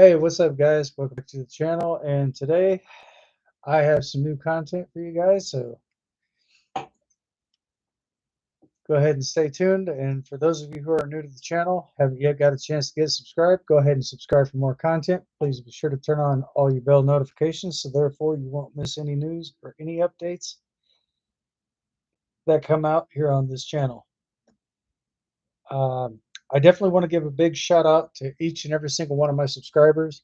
Hey, what's up, guys? Welcome back to the channel. And today I have some new content for you guys. So go ahead and stay tuned. And for those of you who are new to the channel, haven't yet got a chance to get subscribed, go ahead and subscribe for more content. Please be sure to turn on all your bell notifications so therefore you won't miss any news or any updates that come out here on this channel. Um, I definitely want to give a big shout out to each and every single one of my subscribers.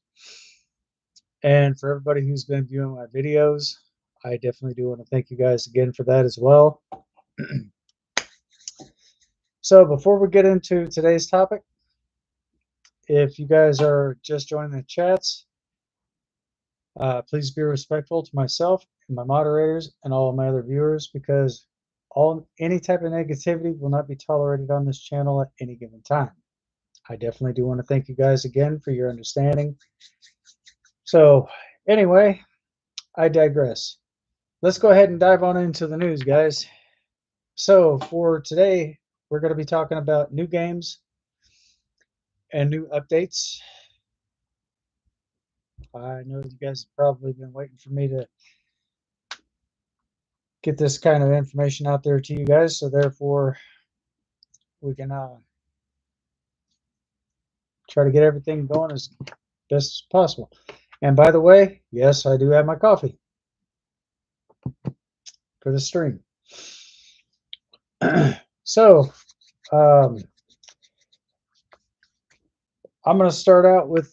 And for everybody who's been viewing my videos, I definitely do want to thank you guys again for that as well. So before we get into today's topic, if you guys are just joining the chats, please be respectful to myself and my moderators and all of my other viewers, because any type of negativity will not be tolerated on this channel at any given time. I definitely do want to thank you guys again for your understanding. So anyway, I digress. Let's go ahead and dive on into the news, guys. So for today, we're going to be talking about new games and new updates. I know you guys have probably been waiting for me to get this kind of information out there to you guys, so therefore we can try to get everything going as best as possible. And by the way, yes, I do have my coffee for the stream. So I'm going to start out with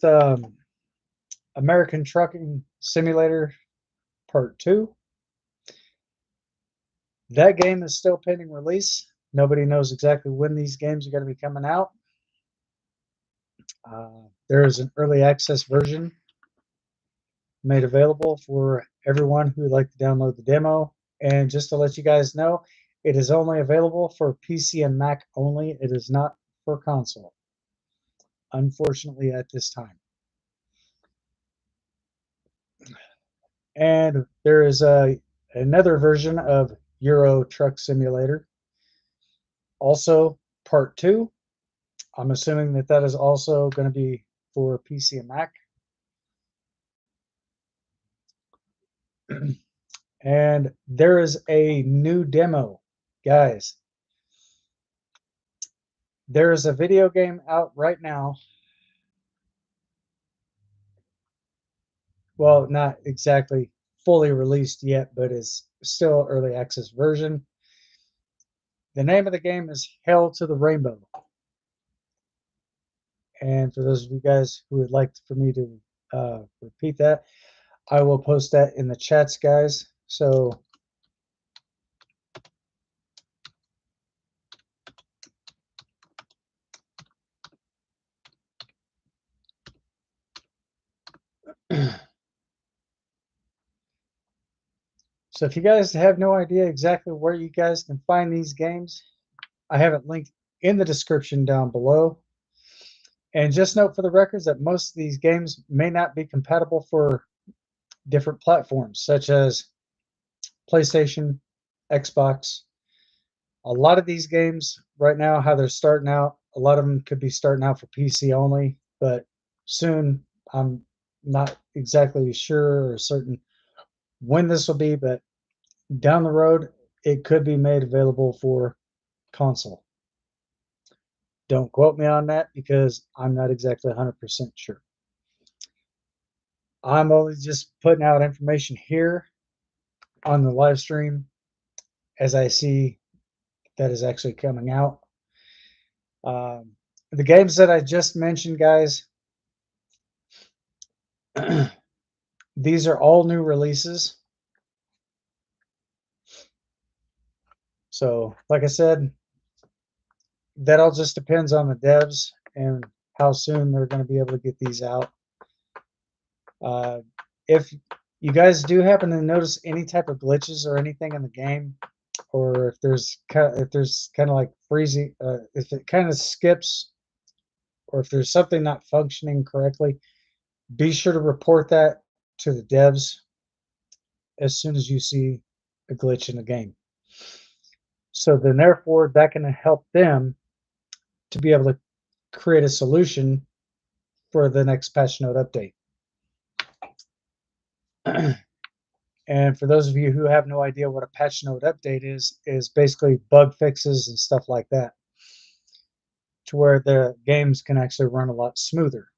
American Trucking Simulator Part 2. That game is still pending release. Nobody knows exactly when these games are going to be coming out. There is an early access version made available for everyone who would like to download the demo. And just to let you guys know, it is only available for PC and Mac only. It is not for console, unfortunately, at this time. And there is another version of Euro Truck Simulator, also Part 2. I'm assuming that that is also going to be for PC and Mac. And there is a new demo, guys. There is a video game out right now. Well, not exactly fully released yet, but it's still early access version. The name of the game is Hail to the Rainbow. And for those of you guys who would like for me to repeat that, I will post that in the chats, guys. So so if you guys have no idea exactly where you guys can find these games, I have it linked in the description down below. And just note for the records that most of these games may not be compatible for different platforms, such as PlayStation, Xbox. A lot of these games right now, how they're starting out, a lot of them could be starting out for PC only, but soon I'm not exactly sure or certain when this will be, but down the road, it could be made available for console. Don't quote me on that because I'm not exactly 100% sure. I'm only just putting out information here on the live stream as I see that is actually coming out. The games that I just mentioned, guys, these are all new releases. So, like I said, that all just depends on the devs and how soon they're going to be able to get these out. If you guys do happen to notice any type of glitches or anything in the game, or if there's kind of like freezing, if it kind of skips, or if there's something not functioning correctly, be sure to report that to the devs as soon as you see a glitch in the game. So then therefore that can help them to be able to create a solution for the next patch note update. And for those of you who have no idea what a patch note update is basically bug fixes and stuff like that, to where the games can actually run a lot smoother.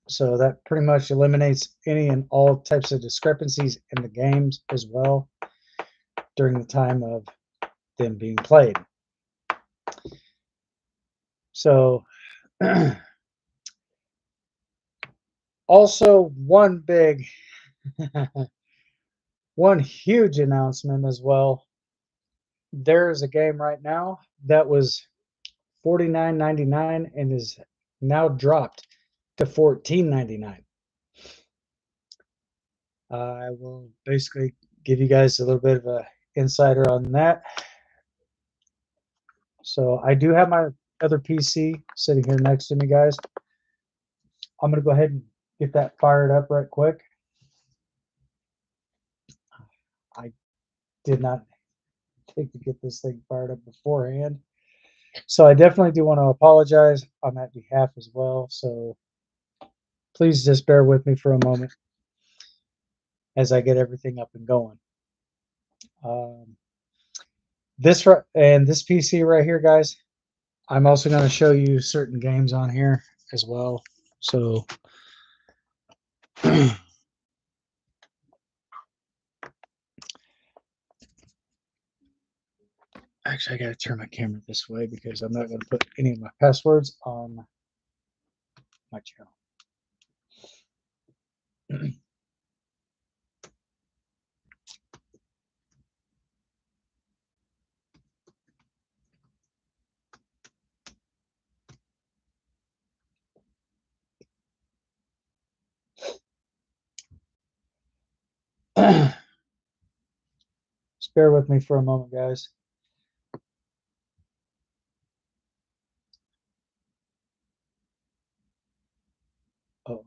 So that pretty much eliminates any and all types of discrepancies in the games as well during the time of them being played. So also one huge announcement as well. There is a game right now that was $49.99 and is now dropped to $14.99. I will basically give you guys a little bit of a insider on that. So I do have my other PC sitting here next to me, guys. I'm going to go ahead and get that fired up right quick. I did not think to get this thing fired up beforehand. So I definitely do want to apologize on that behalf as well. So please just bear with me for a moment as I get everything up and going. This PC right here, guys, I'm also going to show you certain games on here as well. So actually, I got to turn my camera this way because I'm not going to put any of my passwords on my channel. Just bear with me for a moment, guys. Oh,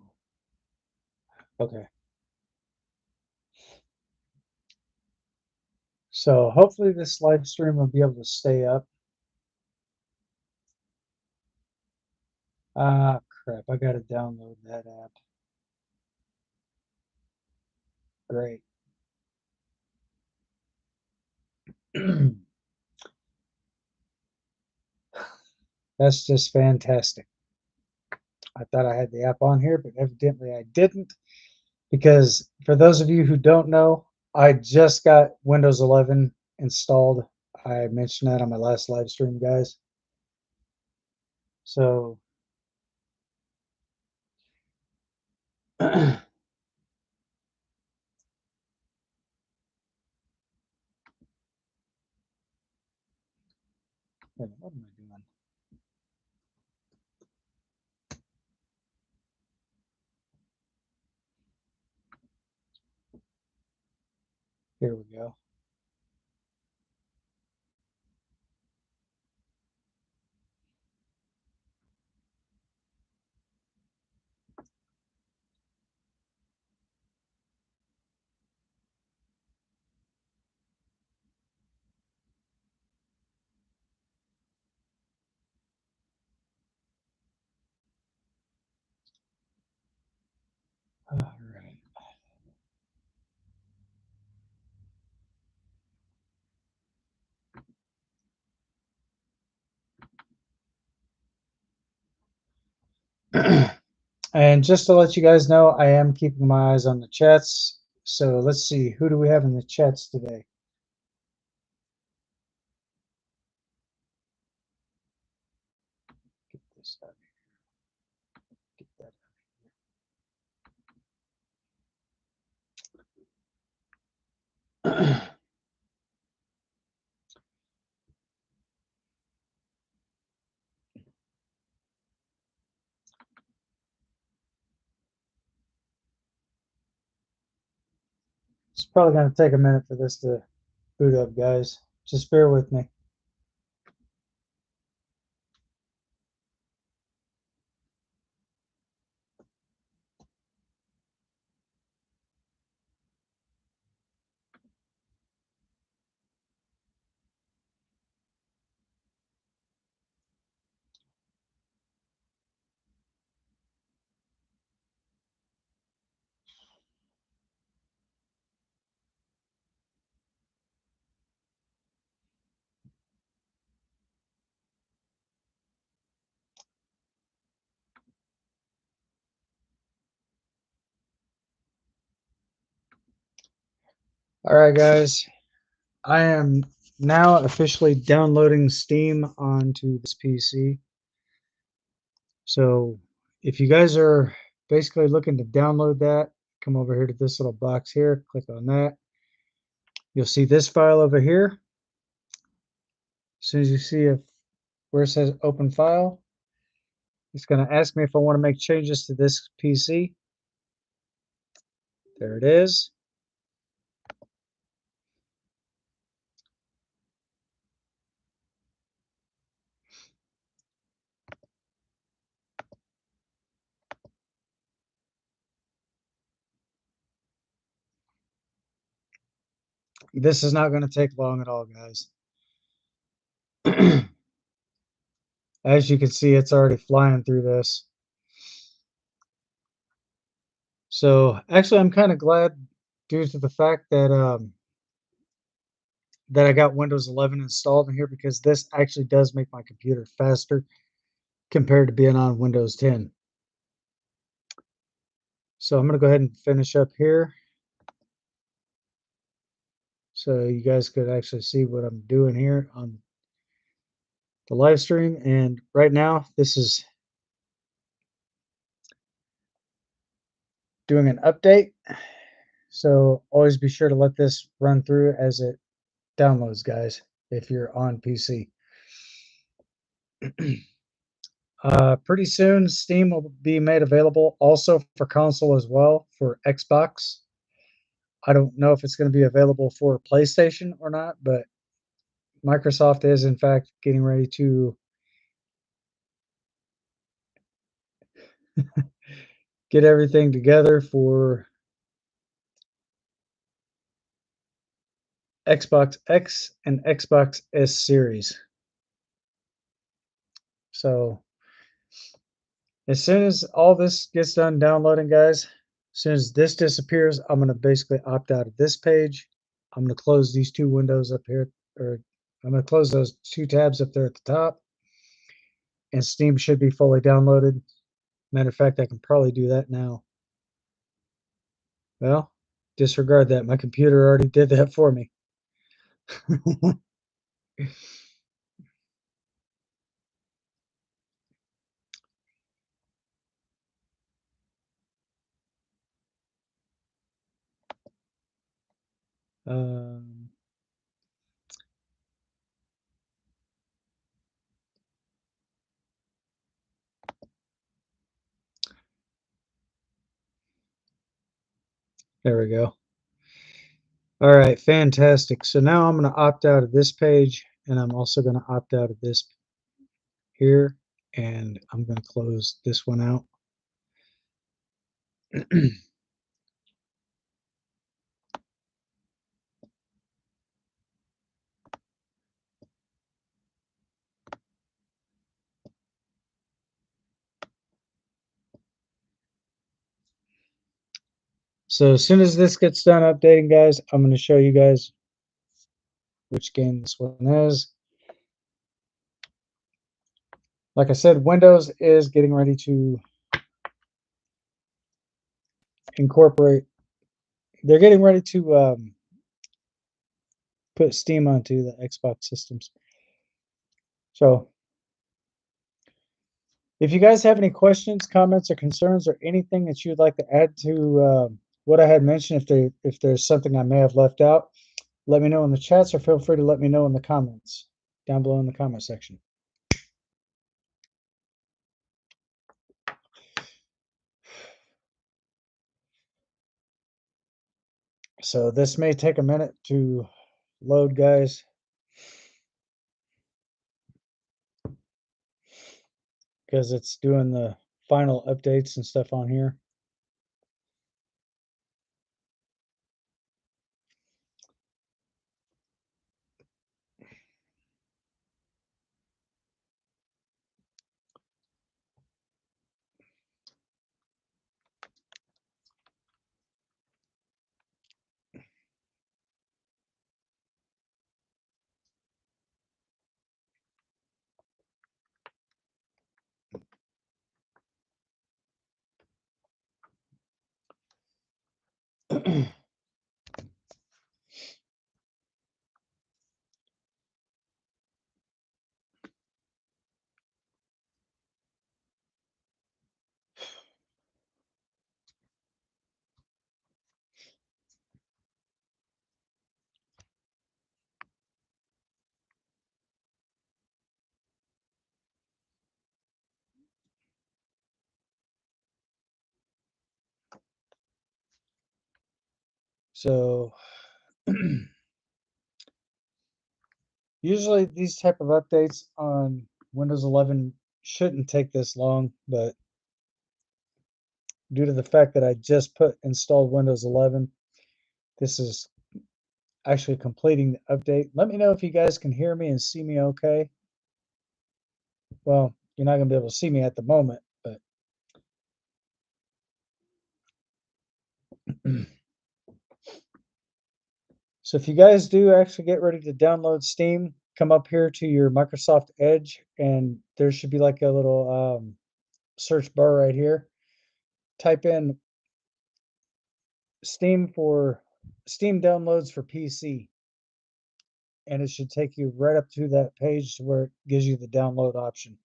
okay. So hopefully this live stream will be able to stay up. Ah, crap. I got to download that app. Great. That's just fantastic. I thought I had the app on here, but evidently I didn't. Because for those of you who don't know, I just got Windows 11 installed. I mentioned that on my last live stream, guys. So what am I doing? Here we go. All right. And just to let you guys know, I am keeping my eyes on the chats. So let's see, who do we have in the chats today? Get this out of here. Get that out of here. It's probably going to take a minute for this to boot up, guys. Just bear with me. All right, guys. I am now officially downloading Steam onto this PC. So if you guys are basically looking to download that, come over here to this little box here, click on that. You'll see this file over here. As soon as you see where it says open file, it's going to ask me if I want to make changes to this PC. There it is. This is not going to take long at all, guys. As you can see, it's already flying through this. So actually, I'm kind of glad due to the fact that that I got Windows 11 installed in here, because this actually does make my computer faster compared to being on Windows 10. So I'm going to go ahead and finish up here so you guys could actually see what I'm doing here on the live stream. And right now, this is doing an update. So always be sure to let this run through as it downloads, guys, if you're on PC. Pretty soon, Steam will be made available also for console as well, for Xbox. I don't know if it's going to be available for PlayStation or not, but Microsoft is, in fact, getting ready to get everything together for Xbox X and Xbox S Series. So as soon as all this gets done downloading, guys, as soon as this disappears, I'm going to basically opt out of this page. I'm going to close these two windows up here, or I'm going to close those two tabs up there at the top, and Steam should be fully downloaded. Matter of fact, I can probably do that now. Well, disregard that. My computer already did that for me. um, there we go. All right, fantastic. So now I'm going to opt out of this page, and I'm also going to opt out of this here, and I'm going to close this one out. So as soon as this gets done updating, guys, I'm going to show you guys which game this one is. Like I said, Windows is getting ready to incorporate. They're getting ready to put Steam onto the Xbox systems. So if you guys have any questions, comments, or concerns, or anything that you'd like to add to what I had mentioned, if there's something I may have left out, let me know in the chats, or feel free to let me know in the comments down below in the comment section. So this may take a minute to load, guys. Because it's doing the final updates and stuff on here. So usually these type of updates on Windows 11 shouldn't take this long, but due to the fact that I just installed Windows 11, this is actually completing the update. Let me know if you guys can hear me and see me okay. Well, you're not going to be able to see me at the moment, but so if you guys do actually get ready to download Steam, come up here to your Microsoft Edge, and there should be like a little search bar right here. Type in Steam downloads for PC, and it should take you right up to that page where it gives you the download option.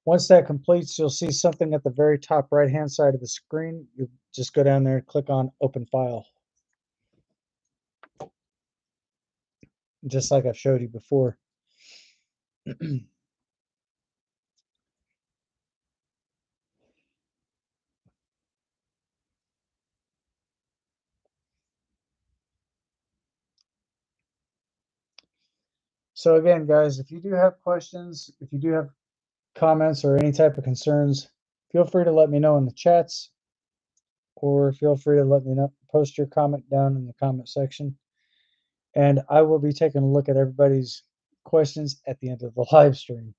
Once that completes, you'll see something at the very top right hand side of the screen. You just go down there and click on Open File, just like I've showed you before. So again, guys, if you do have questions, if you do have comments or any type of concerns, feel free to let me know in the chats, or feel free to let me know, post your comment down in the comment section. And I will be taking a look at everybody's questions at the end of the live stream.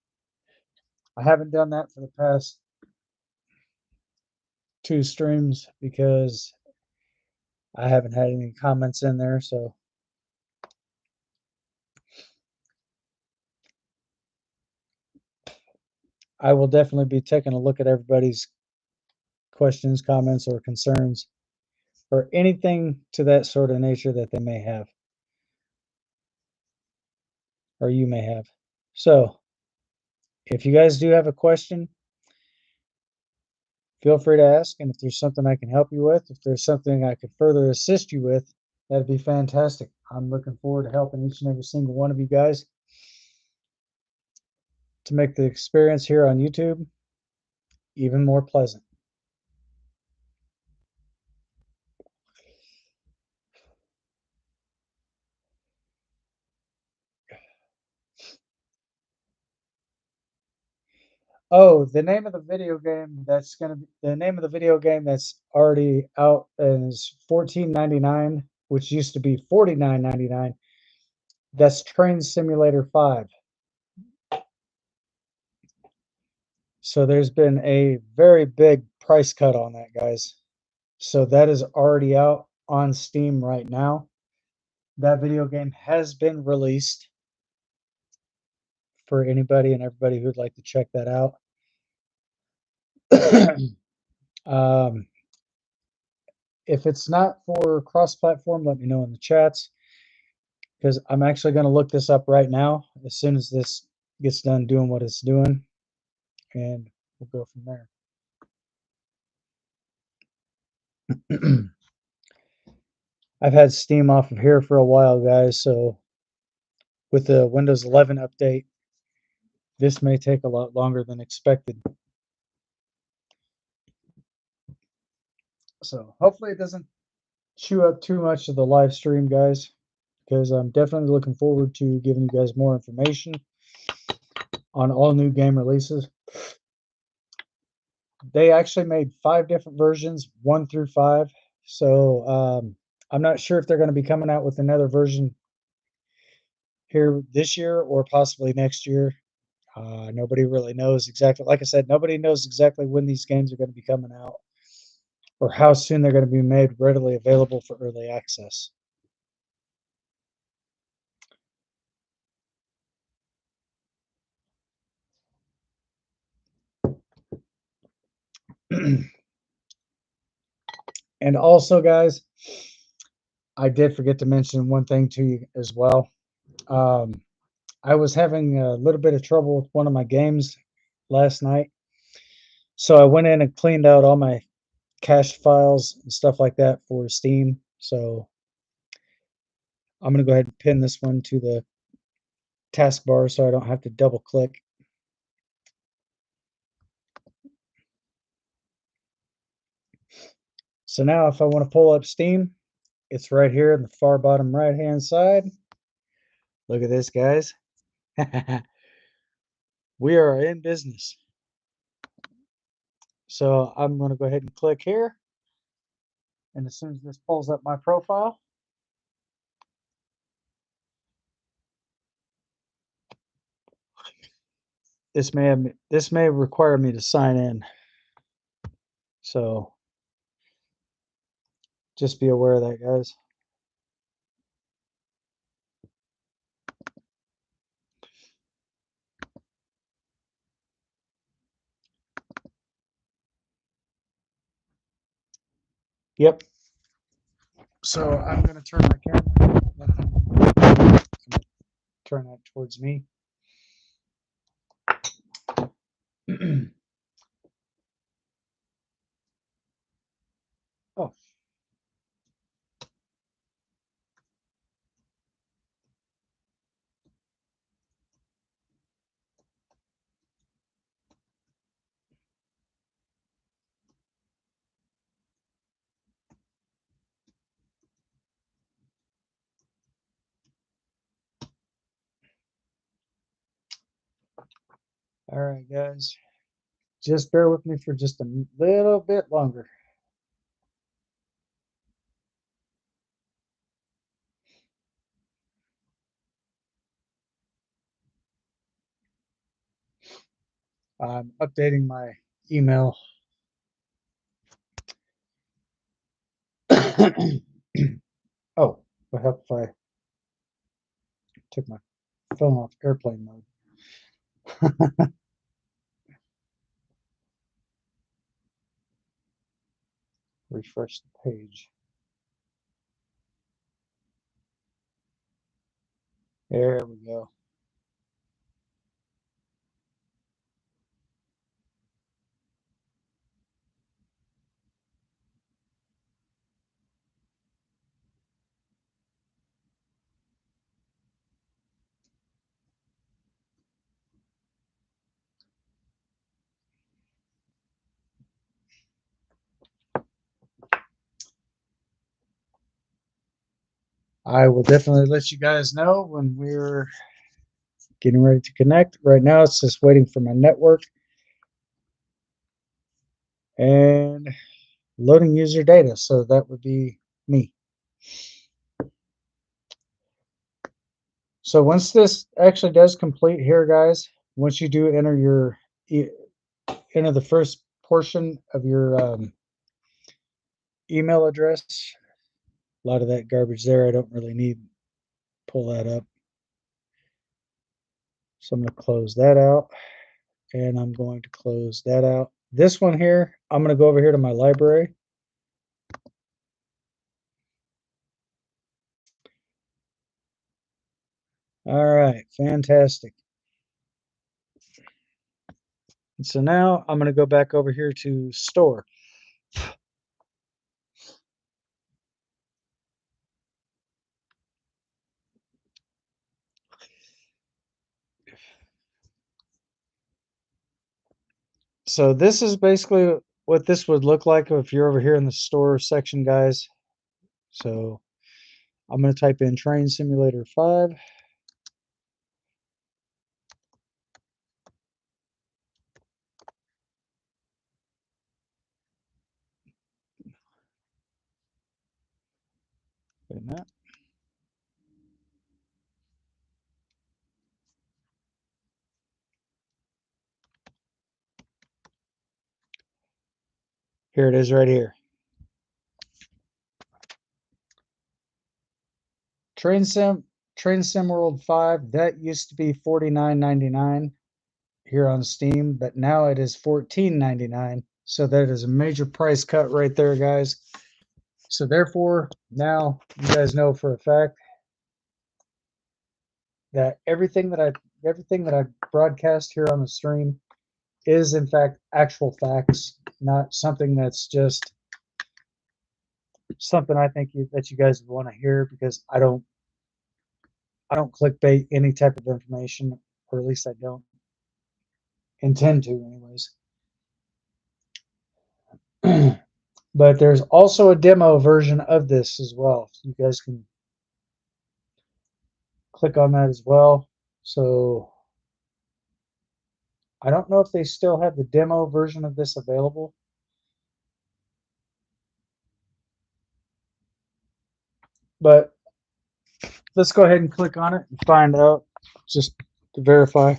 I haven't done that for the past 2 streams because I haven't had any comments in there, so I will definitely be taking a look at everybody's questions, comments, or concerns, or anything to that sort of nature that they may have, or you may have. So, if you guys do have a question, feel free to ask, and if there's something I can help you with, if there's something I could further assist you with, that'd be fantastic. I'm looking forward to helping each and every single one of you guys to make the experience here on YouTube even more pleasant. Oh, the name of the video game that's already out is $14.99, which used to be $49.99. That's Train Simulator 5. So there's been a very big price cut on that, guys. So that is already out on Steam right now. That video game has been released for anybody and everybody who'd like to check that out. If it's not for cross-platform, let me know in the chats, because I'm actually going to look this up right now as soon as this gets done doing what it's doing, and we'll go from there. I've had Steam off of here for a while, guys, so with the Windows 11 update, this may take a lot longer than expected. So hopefully it doesn't chew up too much of the live stream, guys, because I'm definitely looking forward to giving you guys more information on all new game releases. They actually made 5 different versions, 1 through 5. So I'm not sure if they're going to be coming out with another version here this year or possibly next year. Nobody really knows exactly. Like I said, nobody knows exactly when these games are going to be coming out or how soon they're going to be made readily available for early access. And also, guys, I did forget to mention one thing to you as well. I was having a little bit of trouble with one of my games last night. So I went in and cleaned out all my cached files and stuff like that for Steam. So I'm going to go ahead and pin this one to the taskbar so I don't have to double click. So now if I want to pull up Steam, it's right here in the far bottom right hand side. Look at this, guys. We are in business. So I'm going to go ahead and click here. And as soon as this pulls up my profile, this may require me to sign in. So just be aware of that, guys. Yep. So I'm going to turn my camera, turn that towards me. Oh. All right, guys. Just bear with me for just a little bit longer. I'm updating my email. Oh, what help if I took my phone off airplane mode? Refresh the page. There we go. I will definitely let you guys know when we're getting ready to connect. Right now, it's just waiting for my network and loading user data. So that would be me. So once this actually does complete here, guys, once you do enter enter the first portion of your email address, a lot of that garbage there, I don't really need. Pull that up. So I'm going to close that out, and I'm going to close that out. This one here, I'm going to go over here to my library. All right, fantastic. And so now I'm going to go back over here to store. So this is basically what this would look like if you're over here in the store section, guys. So I'm going to type in Train Simulator 5. Wait a minute. Here it is right here. Train Sim World 5, that used to be $49.99 here on Steam, but now it is $14.99. So that is a major price cut right there, guys. So therefore, now you guys know for a fact that everything that I broadcast here on the stream is in fact actual facts, not something that's just something I think that you guys would want to hear, because I don't clickbait any type of information, or at least I don't intend to anyways. But there's also a demo version of this as well. So you guys can click on that as well. So I don't know if they still have the demo version of this available. But let's go ahead and click on it and find out, just to verify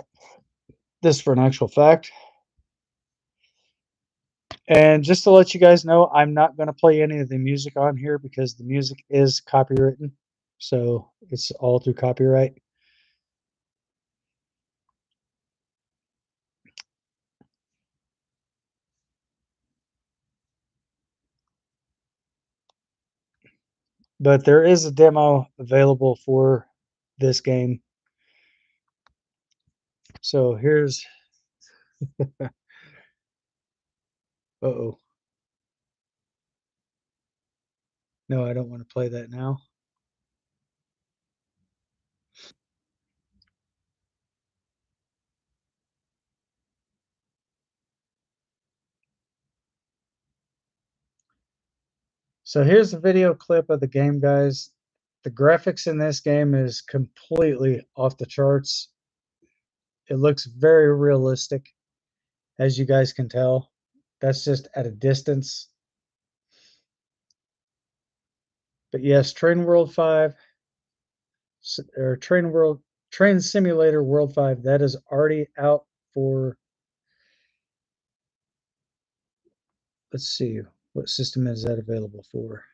this for an actual fact. And just to let you guys know, I'm not going to play any of the music on here because the music is copywritten. So it's all through copyright. But there is a demo available for this game. So here's, uh-oh. No, I don't want to play that now. So here's a video clip of the game, guys. The graphics in this game is completely off the charts. It looks very realistic, as you guys can tell. That's just at a distance. But yes, Train World 5 or Train Simulator World 5, that is already out for, let's see, what system is that available for?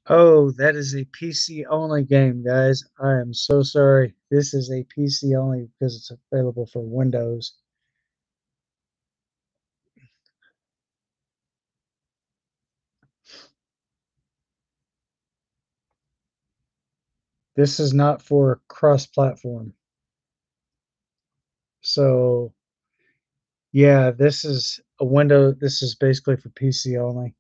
Oh, that is a PC only game, guys. I am so sorry. This is a PC only because it's available for Windows. This is not for cross-platform. So, yeah, this is a window. This is basically for PC only.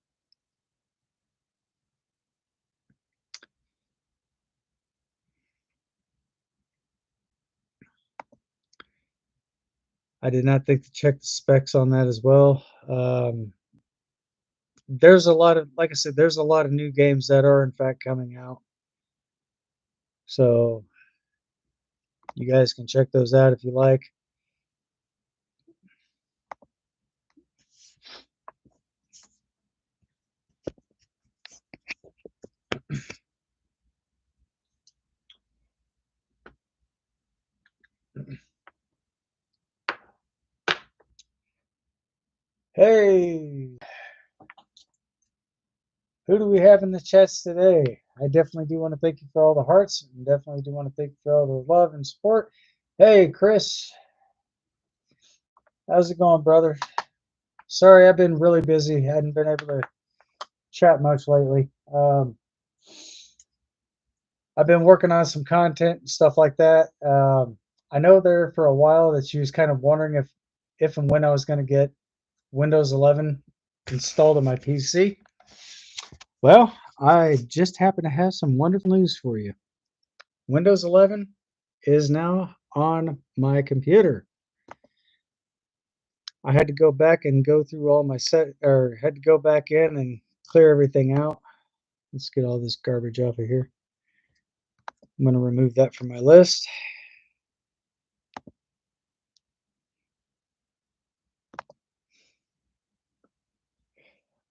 I did not think to check the specs on that as well. There's a lot of, like I said, there's a lot of new games that are in fact coming out. So you guys can check those out if you like. Hey, who do we have in the chats today? I definitely do want to thank you for all the hearts, and definitely do want to thank you for all the love and support. Hey, Chris, how's it going, brother? Sorry, I've been really busy. Hadn't been able to chat much lately. I've been working on some content and stuff like that. I know there for a while that she was kind of wondering if and when I was going to get Windows 11 installed on my PC. Well, I just happen to have some wonderful news for you. Windows 11 is now on my computer. I had to go back and go through all my had to go back in and clear everything out. Let's get all this garbage off of here. I'm going to remove that from my list.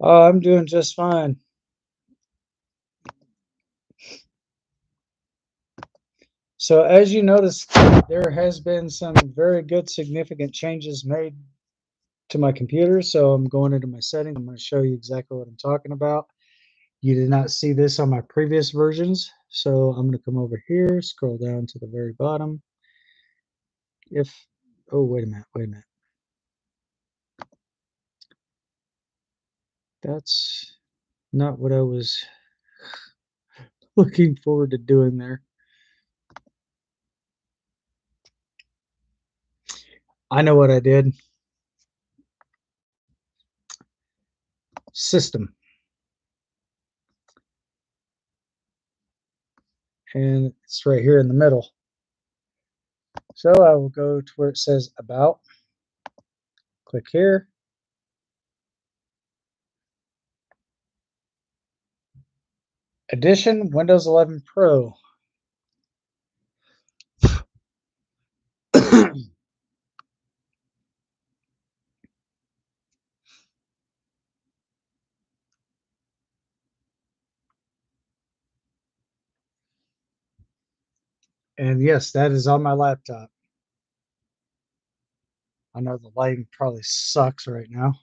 Oh, I'm doing just fine. So as you notice, there has been some very good significant changes made to my computer. So I'm going into my settings. I'm going to show you exactly what I'm talking about. You did not see this on my previous versions. So I'm going to come over here, scroll down to the very bottom. Oh, wait a minute. That's not what I was looking forward to doing there. I know what I did. System. and it's right here in the middle. So I will go to where it says About, click here. Edition Windows 11 Pro. And yes, that is on my laptop. I know the lighting probably sucks right now.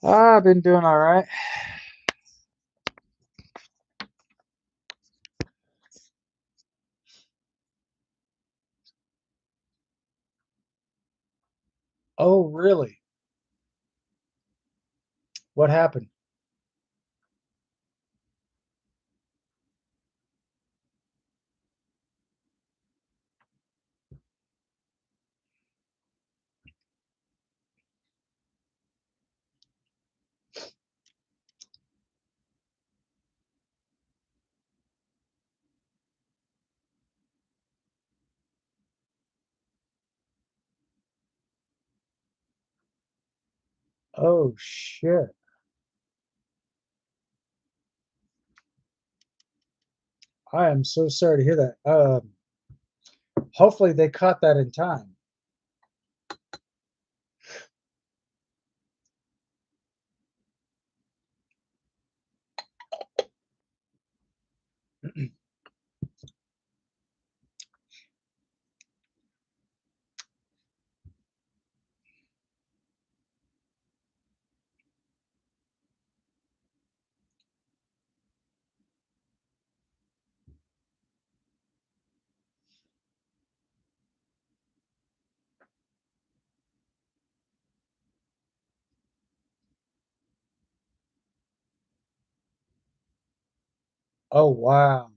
I've been doing all right. Oh, really? What happened? Oh, shit. I am so sorry to hear that. Hopefully they caught that in time. Oh, wow.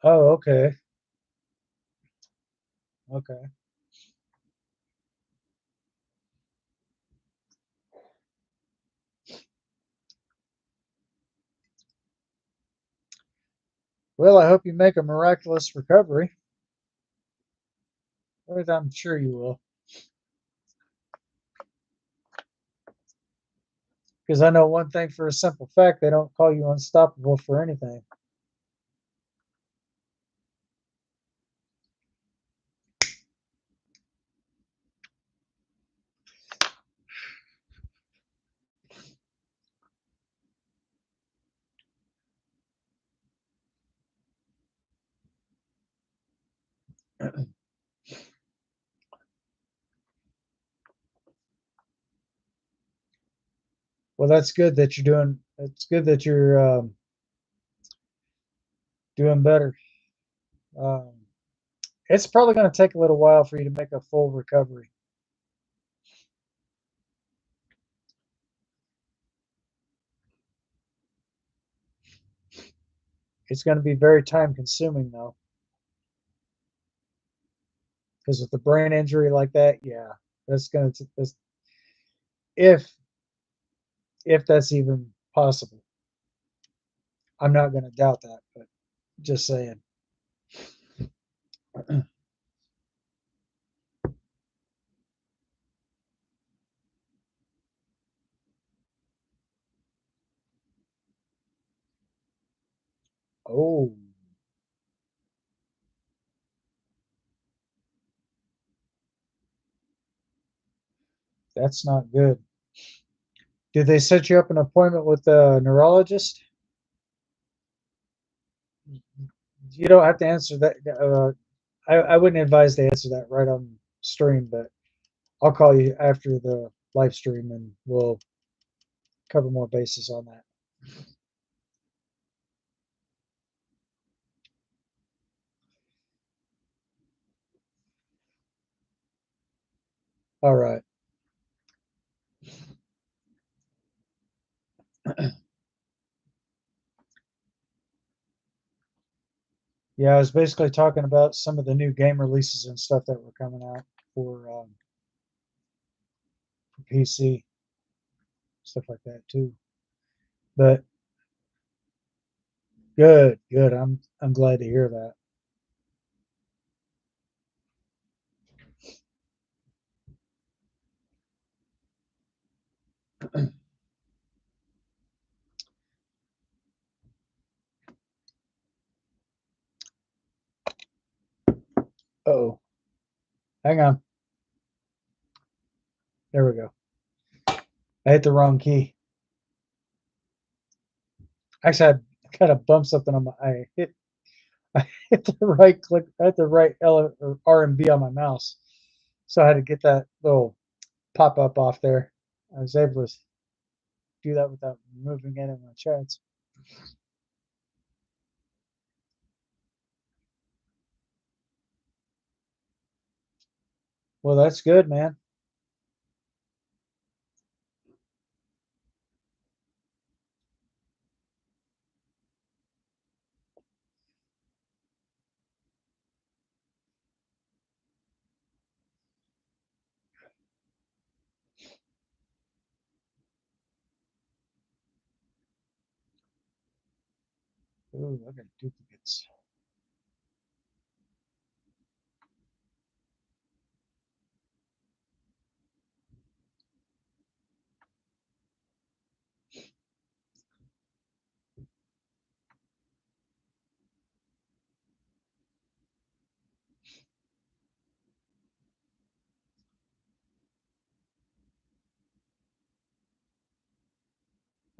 Oh, okay. Okay. Well, I hope you make a miraculous recovery. I'm sure you will. Because I know one thing for a simple fact, they don't call you unstoppable for anything. Well, that's good that you're doing. It's good that you're doing better. Um, it's probably going to take a little while for you to make a full recovery. It's going to be very time consuming though, because with the brain injury like that, yeah, that's going to that's, if if that's even possible. I'm not going to doubt that, but just saying. Oh, that's not good. Did they set you up an appointment with a neurologist? You don't have to answer that. I wouldn't advise to answer that right on stream, but I'll call you after the live stream and we'll cover more bases on that. All right. Yeah, I was basically talking about some of the new game releases and stuff that were coming out for PC, stuff like that too. But good, good. I'm glad to hear that. Oh, hang on. There we go. I hit the wrong key. Actually, I kind of bumped something on my. I hit the right click. I hit the right L or R and B on my mouse, so I had to get that little pop up off there. I was able to do that without moving any of my chats. Well, that's good, man. Ooh, I got duplicates.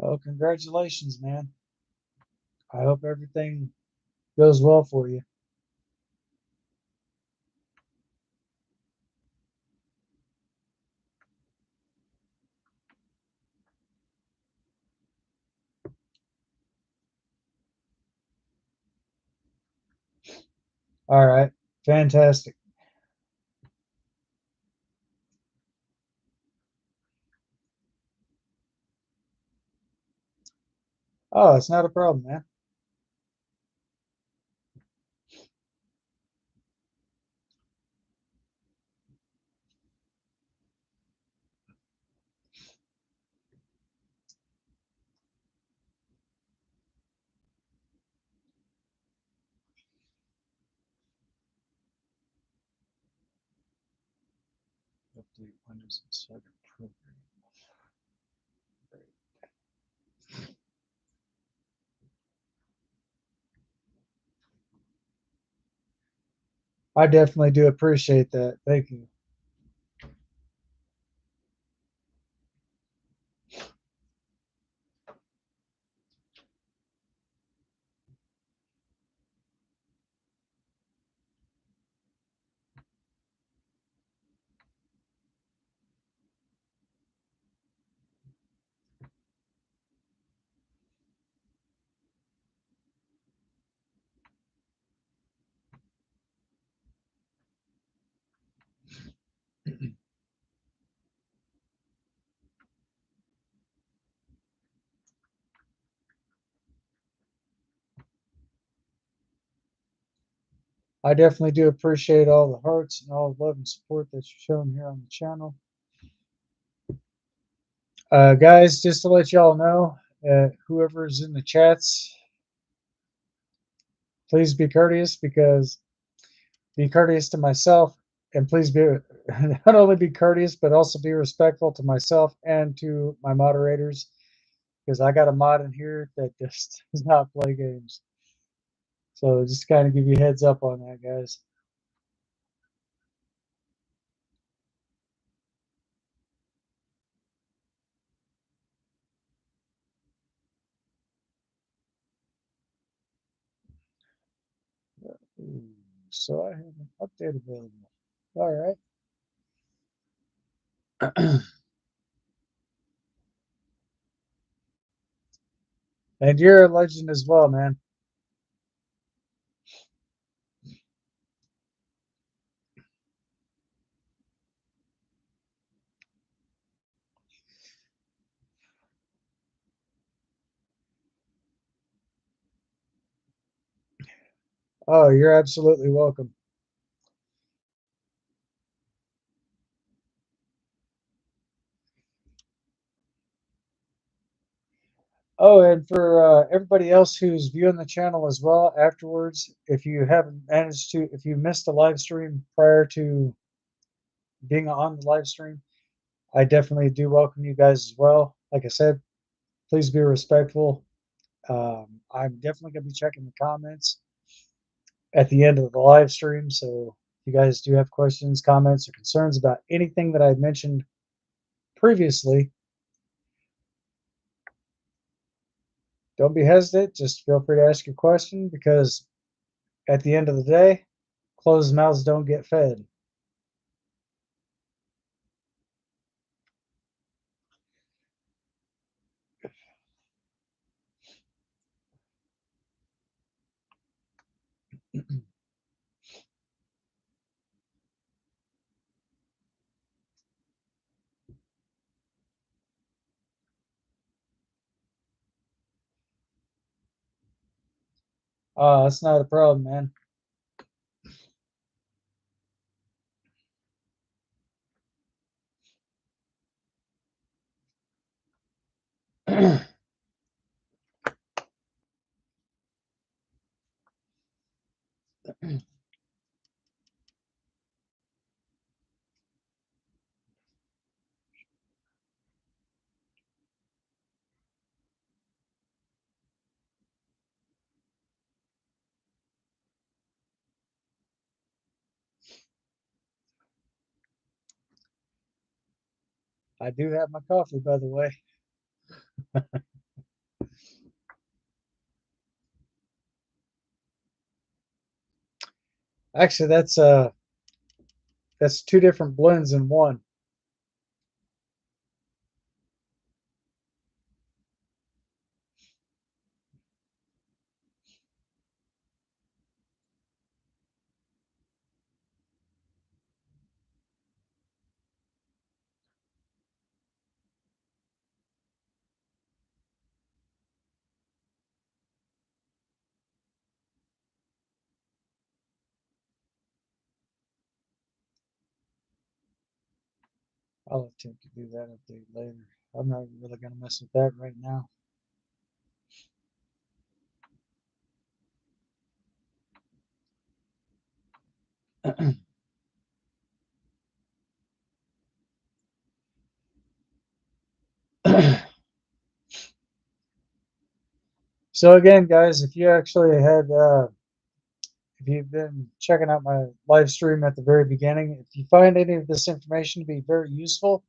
Oh, congratulations, man. I hope everything goes well for you. All right, fantastic. Oh, it's not a problem, man. Update Windows Insider Program. I definitely do appreciate that. Thank you. I definitely do appreciate all the hearts and all the love and support that you're showing here on the channel. Guys, just to let y'all know, whoever's in the chats, please be courteous because be courteous to myself and please be not only be courteous but also be respectful to myself and to my moderators because I got a mod in here that just does not play games. So just kind of give you a heads up on that, guys. Ooh, so I have an update available. All right. And you're a legend as well, man. Oh, you're absolutely welcome. Oh, and for everybody else who's viewing the channel as well afterwards, if you haven't managed to, if you missed the live stream prior to being on the live stream, I definitely do welcome you guys as well. Like I said, please be respectful. I'm definitely going to be checking the comments at the end of the live stream. So if you guys do have questions, comments, or concerns about anything that I mentioned previously, don't be hesitant. Just feel free to ask your question because at the end of the day, closed mouths don't get fed. That's not a problem, man. I do have my coffee, by the way. Actually, that's two different blends in one. I'll attempt to do that update later. I'm not really going to mess with that right now. So again, guys, if you actually had, if you've been checking out my live stream at the very beginning, if you find any of this information to be very useful,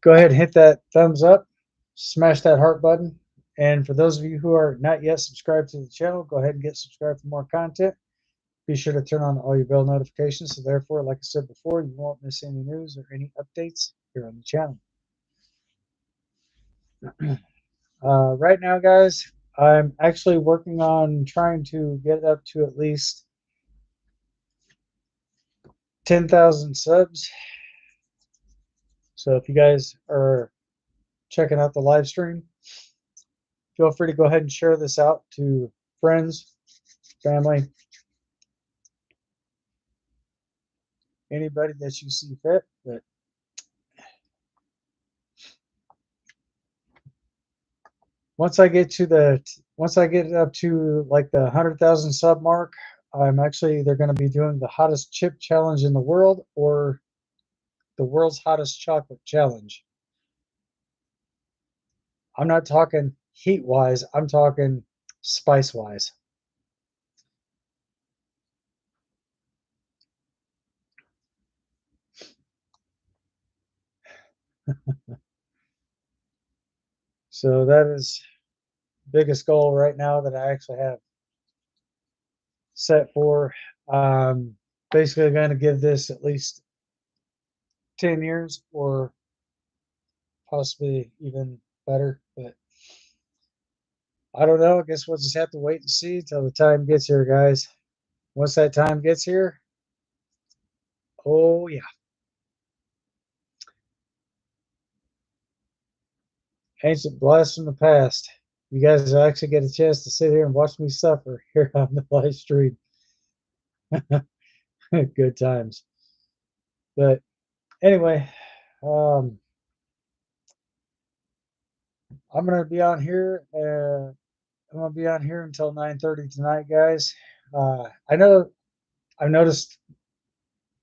go ahead and hit that thumbs up, smash that heart button. And for those of you who are not yet subscribed to the channel, go ahead and get subscribed for more content. Be sure to turn on all your bell notifications. So therefore, like I said before, you won't miss any news or any updates here on the channel. Right now, guys, I'm actually working on trying to get up to at least 10,000 subs. So if you guys are checking out the live stream, feel free to go ahead and share this out to friends, family, anybody that you see fit. But once I get up to like the 100,000 sub mark, I'm actually either going to be doing the hottest chip challenge in the world or the world's hottest chocolate challenge. I'm not talking heat wise, I'm talking spice wise. So that is the biggest goal right now that I actually have set for. Um, Basically, going to give this at least 10 years or possibly even better. But I don't know. I guess we'll just have to wait and see until the time gets here, guys. Once that time gets here, oh yeah, ancient blast from the past. You guys actually get a chance to sit here and watch me suffer here on the live stream. Good times. But anyway, I'm gonna be on here. I'm gonna be on here until 9:30 tonight, guys. I know I've noticed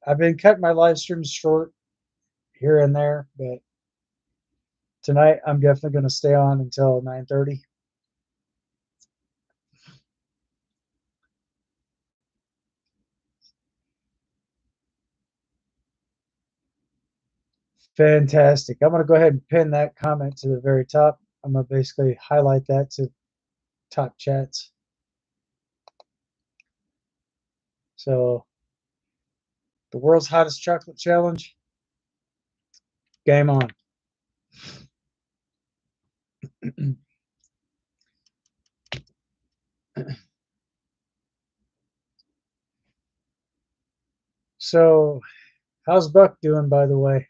I've been cutting my live streams short here and there, but tonight I'm definitely gonna stay on until 9:30. Fantastic. I'm gonna go ahead and pin that comment to the very top. I'm gonna basically highlight that to top chats. So the world's hottest chocolate challenge. Game on. So how's Buck doing, by the way?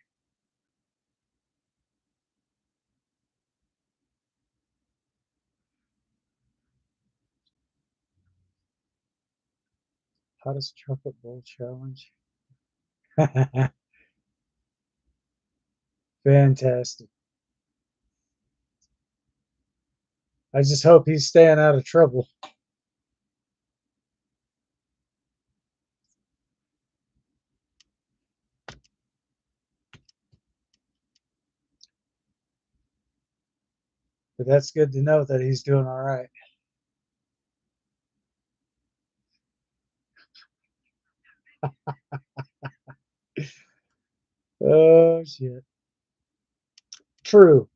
Hottest chocolate bowl challenge. Fantastic. I just hope he's staying out of trouble. But that's good to know that he's doing all right. Oh shit. True.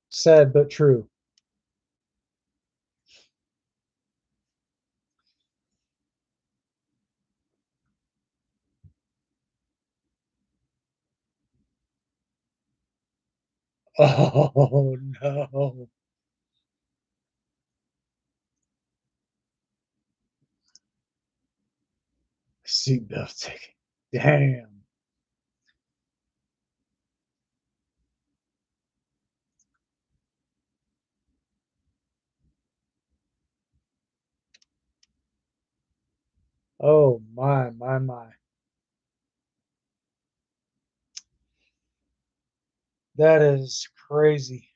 Sad but true. Oh no. Seatbelt ticket. Damn. Oh my. That is crazy.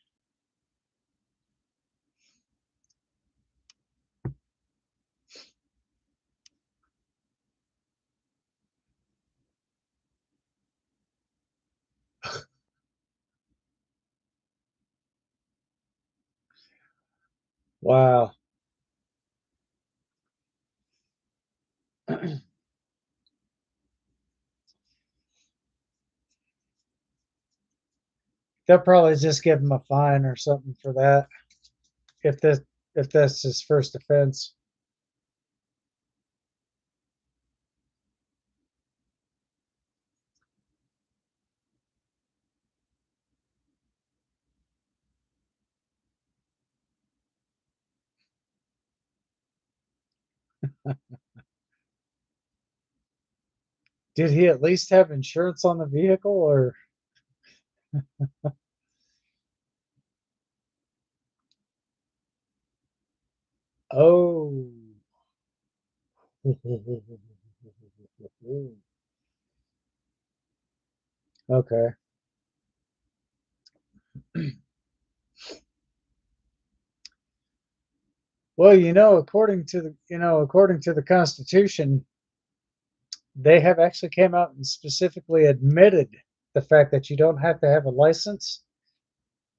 Wow. They'll probably just give him a fine or something for that if this if that's his first offense. Did he at least have insurance on the vehicle or oh okay. Well, according to the Constitution, they have actually came out and specifically admitted the fact that you don't have to have a license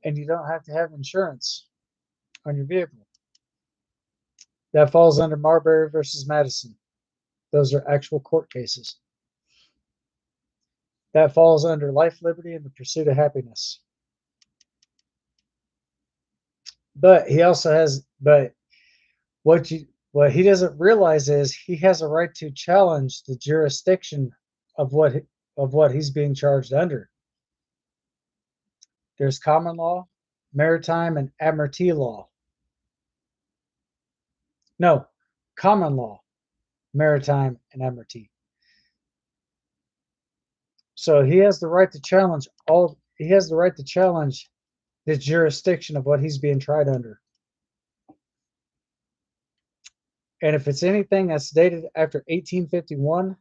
and you don't have to have insurance on your vehicle. That falls under Marbury versus Madison. Those are actual court cases. That falls under life, liberty, and the pursuit of happiness. But he also has, but what he doesn't realize is he has a right to challenge the jurisdiction of what he's being charged under. There's common law, maritime, and admiralty law. No, common law, maritime, and admiralty. So he has the right to challenge all he has the right to challenge the jurisdiction of what he's being tried under. And if it's anything that's dated after 1851,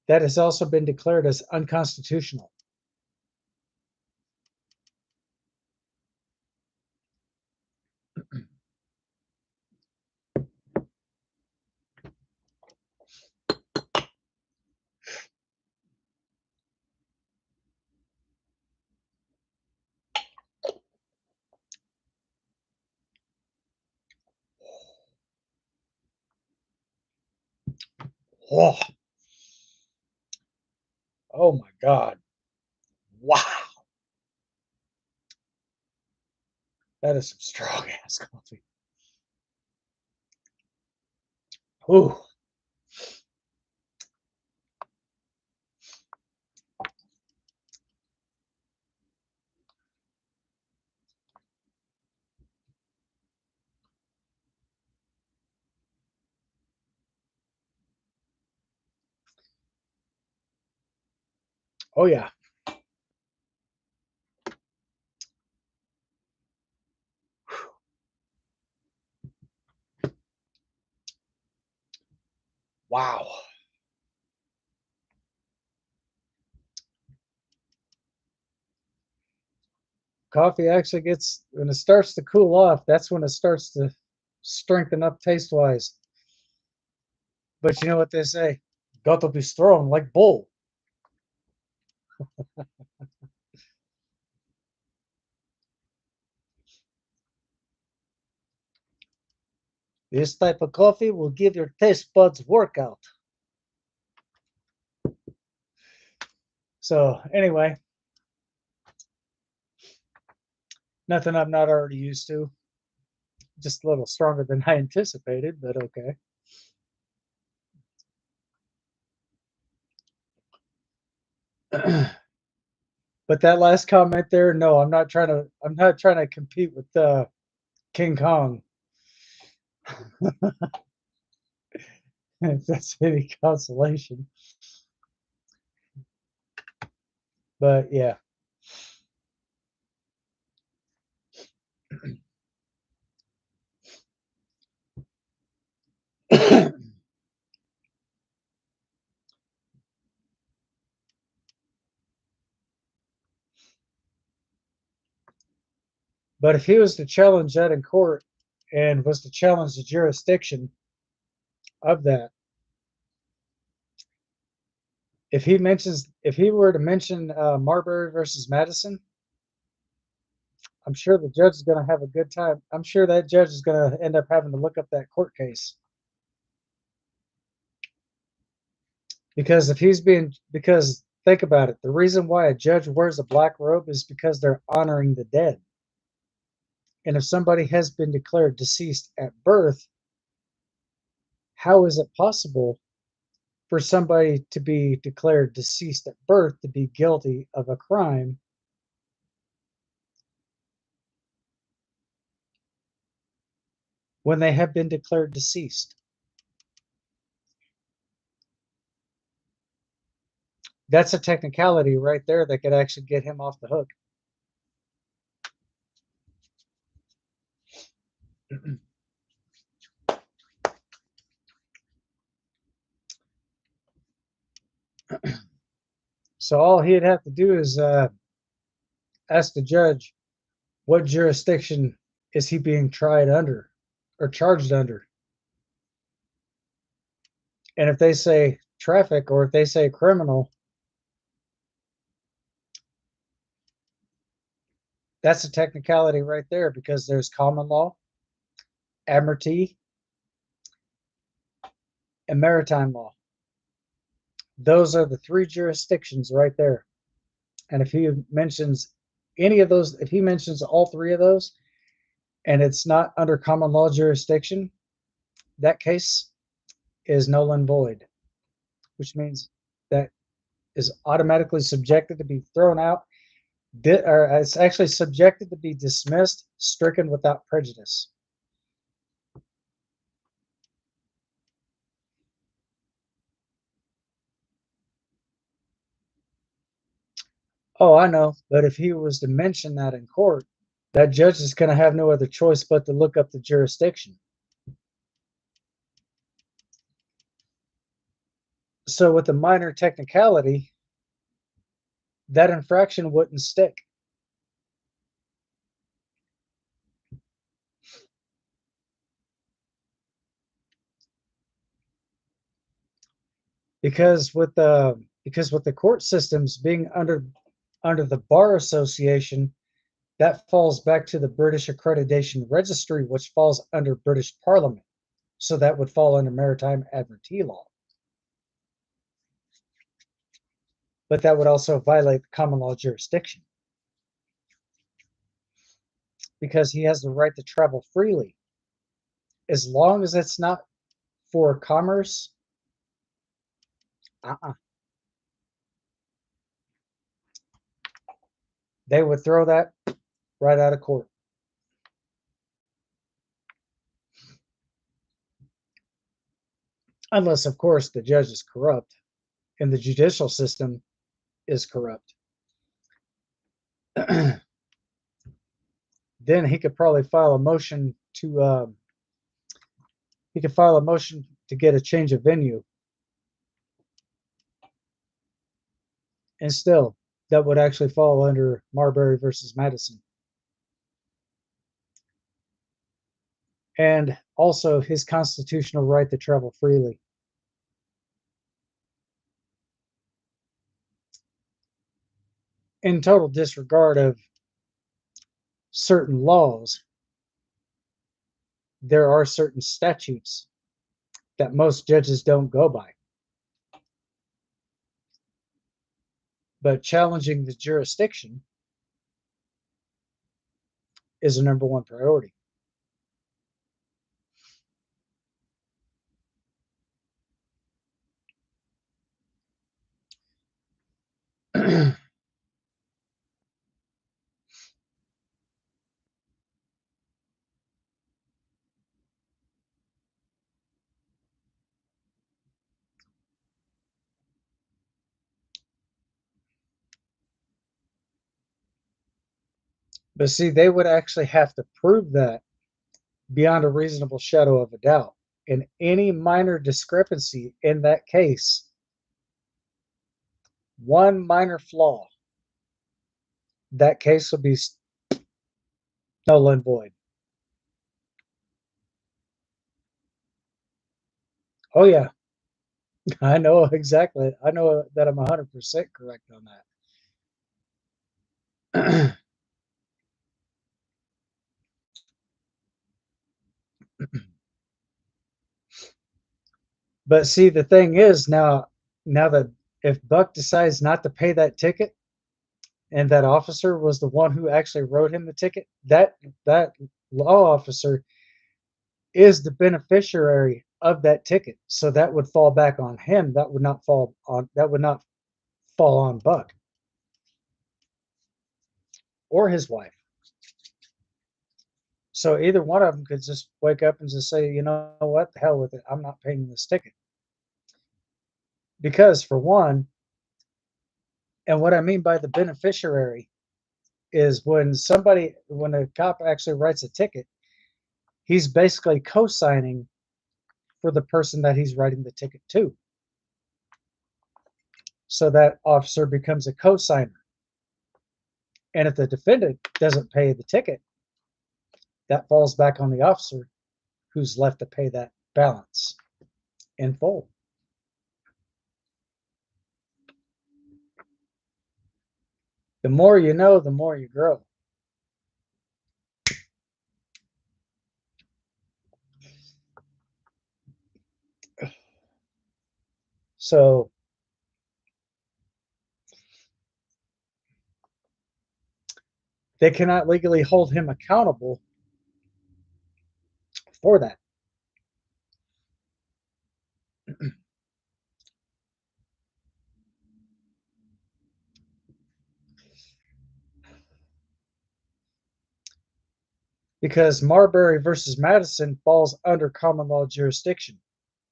that has also been declared as unconstitutional. Oh, oh my God. Wow. That is some strong ass coffee. Ooh. Oh yeah. Wow. Coffee actually gets, when it starts to cool off, that's when it starts to strengthen up taste wise. But you know what they say? Got to be strong like bull. This type of coffee will give your taste buds workout. So anyway, nothing I'm not already used to. Just a little stronger than I anticipated, but okay. But that last comment there, no, I'm not trying to compete with King Kong. If that's any consolation. But yeah. But if he was to challenge that in court and was to challenge the jurisdiction of that, if he were to mention Marbury versus Madison, I'm sure the judge is going to have a good time. I'm sure that judge is going to end up having to look up that court case. Because because think about it, the reason why a judge wears a black robe is because they're honoring the dead. And if somebody has been declared deceased at birth, how is it possible for somebody to be declared deceased at birth to be guilty of a crime when they have been declared deceased? That's a technicality right there that could actually get him off the hook. So all he'd have to do is ask the judge, what jurisdiction is he being tried under or charged under? And if they say traffic or if they say criminal, that's a technicality right there because there's common law, admiralty, and maritime law. Those are the three jurisdictions right there. And if he mentions any of those, if he mentions all three of those, and it's not under common law jurisdiction, that case is null and void, which means that is automatically subjected to be thrown out, or it's actually subjected to be dismissed, stricken without prejudice. Oh, I know. But if he was to mention that in court, that judge is going to have no other choice but to look up the jurisdiction. So with the minor technicality, that infraction wouldn't stick. Because with the court systems being under the Bar Association, that falls back to the British Accreditation Registry, which falls under British Parliament. So that would fall under Maritime Admiralty law. But that would also violate common law jurisdiction because he has the right to travel freely. As long as it's not for commerce, they would throw that right out of court. Unless, of course, the judge is corrupt and the judicial system is corrupt. Then he could probably file a motion to get a change of venue. And still, that would actually fall under Marbury versus Madison. And also his constitutional right to travel freely. In total disregard of certain laws, there are certain statutes that most judges don't go by. But challenging the jurisdiction is a number one priority. But see, they would actually have to prove that beyond a reasonable shadow of a doubt. And any minor discrepancy in that case, one minor flaw, that case will be null and void. Oh, yeah. I know exactly. I know that I'm 100% correct on that. But see, the thing is now that if Buck decides not to pay that ticket, and that officer was the one who actually wrote him the ticket, that law officer is the beneficiary of that ticket. So that would fall back on him. That would not fall on Buck or his wife. So either one of them could just wake up and just say, you know what, the hell with it. I'm not paying this ticket. Because for one, and what I mean by the beneficiary is when a cop actually writes a ticket, he's basically co-signing for the person that he's writing the ticket to. So that officer becomes a co-signer. And if the defendant doesn't pay the ticket, that falls back on the officer who's left to pay that balance in full. The more you know, the more you grow. So they cannot legally hold him accountable for that. Because Marbury versus Madison falls under common law jurisdiction.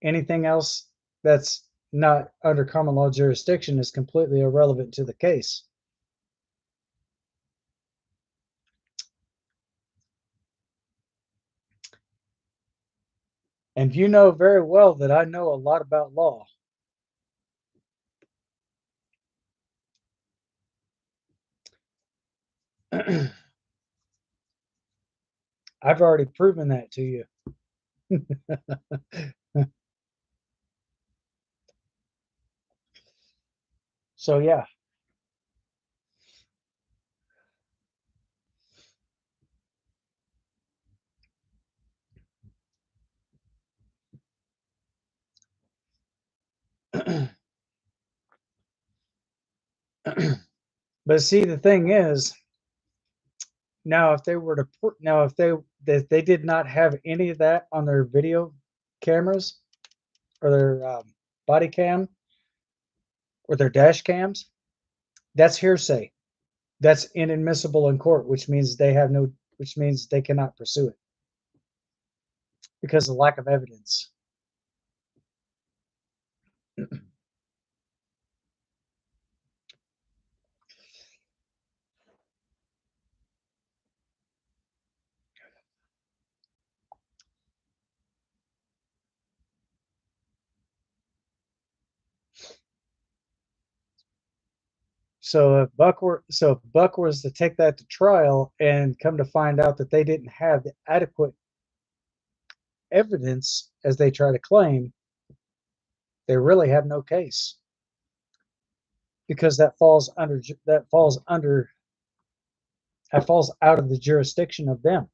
Anything else that's not under common law jurisdiction is completely irrelevant to the case. And you know very well that I know a lot about law. I've already proven that to you. So yeah. But see, the thing is, now if they were to put, now if they did not have any of that on their video cameras or their body cam or their dash cams, that's hearsay. That's inadmissible in court, which means they cannot pursue it because of lack of evidence. So if Buck was to take that to trial and come to find out that they didn't have the adequate evidence as they try to claim, they really have no case because that falls out of the jurisdiction of them.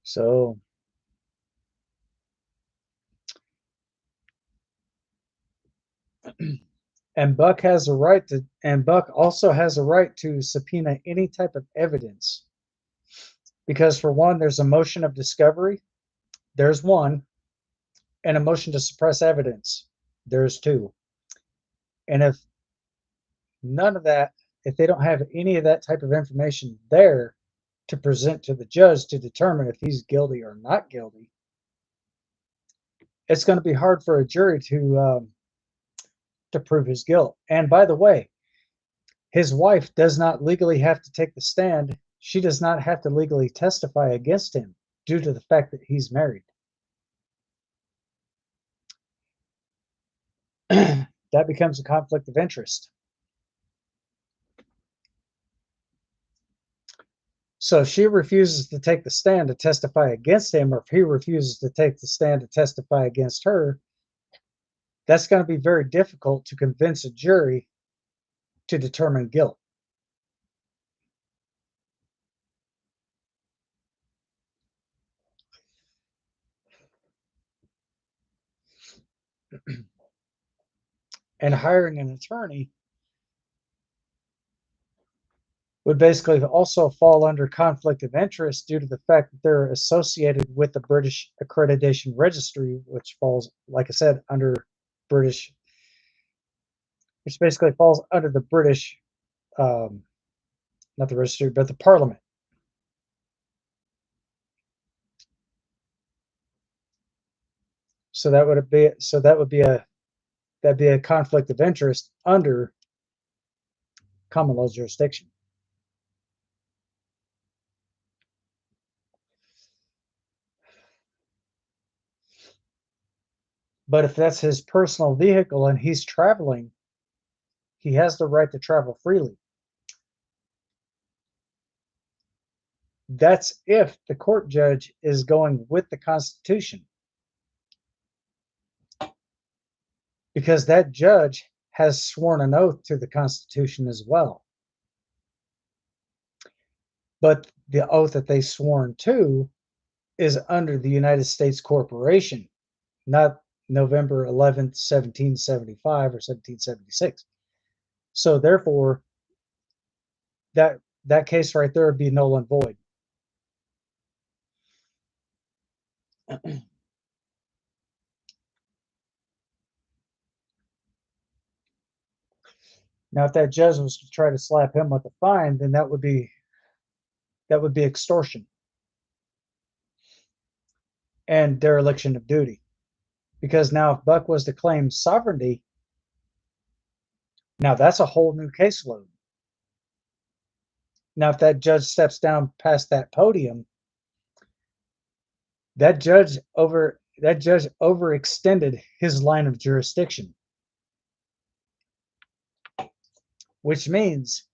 So and Buck also has a right to subpoena any type of evidence because for one, there's a motion of discovery. There's one, and a motion to suppress evidence. There's two. And none of that, if they don't have any of that type of information there to present to the judge to determine if he's guilty or not guilty, it's going to be hard for a jury to prove his guilt. And by the way, his wife does not legally have to take the stand. She does not have to legally testify against him due to the fact that he's married. That becomes a conflict of interest. So if she refuses to take the stand to testify against him, or if he refuses to take the stand to testify against her, that's going to be very difficult to convince a jury to determine guilt. And hiring an attorney would basically also fall under conflict of interest due to the fact that they're associated with the British Accreditation Registry, which falls, like I said, under British, which basically falls under the British, not the registry, but the Parliament. So that'd be a conflict of interest under common law jurisdiction. But if that's his personal vehicle and he's traveling, he has the right to travel freely. That's if the court judge is going with the Constitution. Because that judge has sworn an oath to the Constitution as well. But the oath that they sworn to is under the United States Corporation, not November 11th, 1775 or 1776. So therefore, that case right there would be null and void. Now, if that judge was to try to slap him with a fine, then that would be extortion and dereliction of duty. Because now, if Buck was to claim sovereignty, now that's a whole new caseload. Now, if that judge steps down past that podium, that judge overextended his line of jurisdiction, which means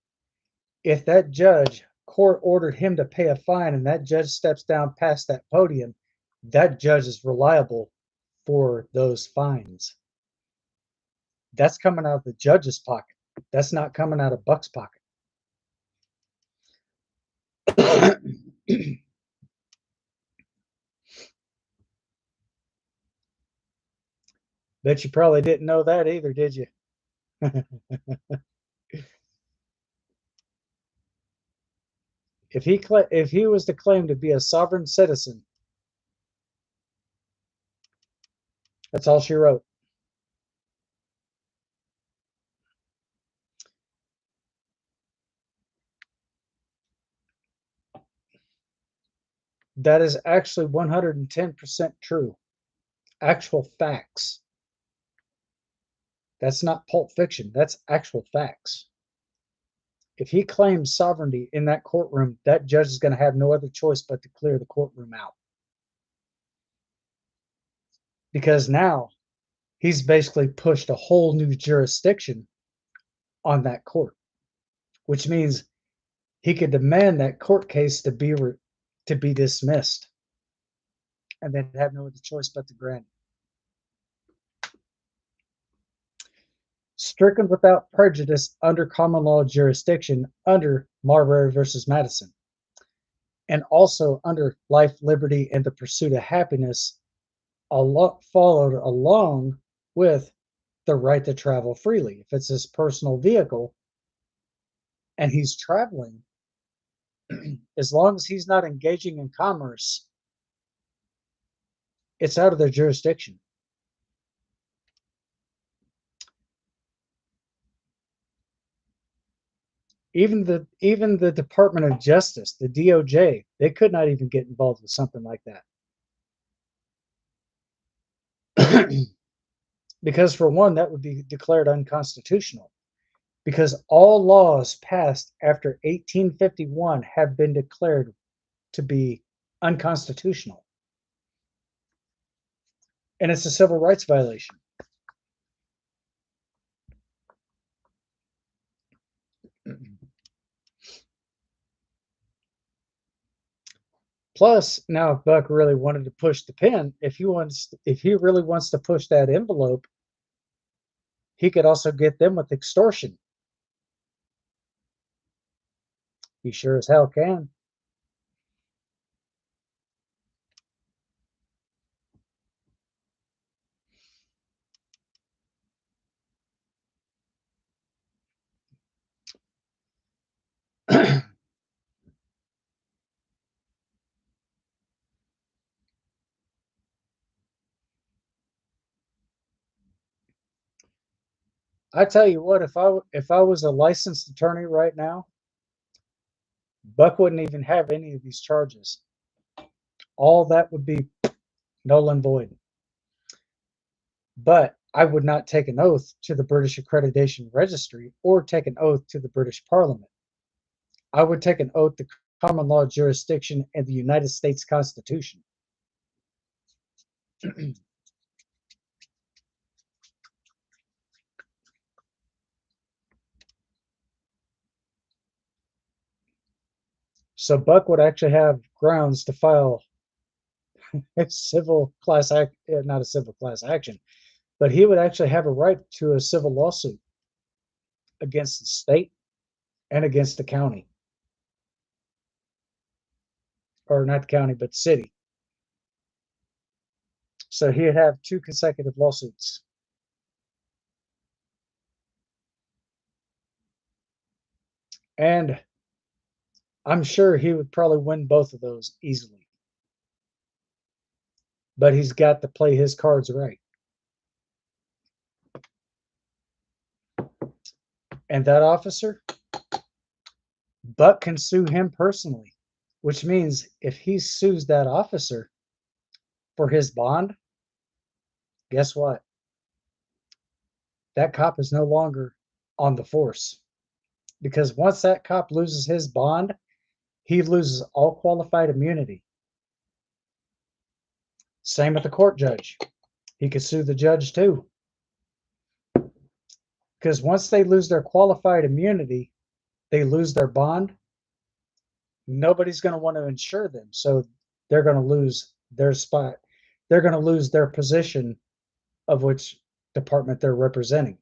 if that judge court ordered him to pay a fine and that judge steps down past that podium, that judge is reliable for those fines. That's coming out of the judge's pocket. That's not coming out of Buck's pocket. Bet you probably didn't know that either, did you? If he was to claim to be a sovereign citizen, that's all she wrote. That is actually 110% true. Actual facts. That's not pulp fiction. That's actual facts. If he claims sovereignty in that courtroom, that judge is going to have no other choice but to clear the courtroom out. Because now he's basically pushed a whole new jurisdiction on that court, which means he could demand that court case to be dismissed and then have no other choice but to grant it. Stricken without prejudice under common law jurisdiction under Marbury versus Madison, and also under life, liberty, and the pursuit of happiness, followed along with the right to travel freely. If it's his personal vehicle and he's traveling, as long as he's not engaging in commerce, it's out of their jurisdiction. Even the Department of Justice, the DOJ, they could not even get involved with something like that. Because for one, that would be declared unconstitutional. Because all laws passed after 1851 have been declared to be unconstitutional. And it's a civil rights violation. Plus, now if Buck really wanted to push the pen, if he really wants to push that envelope, he could also get them with extortion. He sure as hell can. I tell you what, if I was a licensed attorney right now, Buck wouldn't even have any of these charges. All that would be null and void. But I would not take an oath to the British Accreditation Registry or take an oath to the British Parliament. I would take an oath to common law jurisdiction and the United States Constitution. So Buck would actually have grounds to file a civil class act, not a civil class action, but he would actually have a right to a civil lawsuit against the state and against the county. Or not the county, but city. So he'd have 2 consecutive lawsuits. And I'm sure he would probably win both of those easily. But he's got to play his cards right. And that officer, Buck can sue him personally, which means if he sues that officer for his bond, guess what? That cop is no longer on the force. Because once that cop loses his bond, he loses all qualified immunity. Same with the court judge. He could sue the judge too. Because once they lose their qualified immunity, they lose their bond. Nobody's going to want to insure them. So they're going to lose their spot. They're going to lose their position of which department they're representing.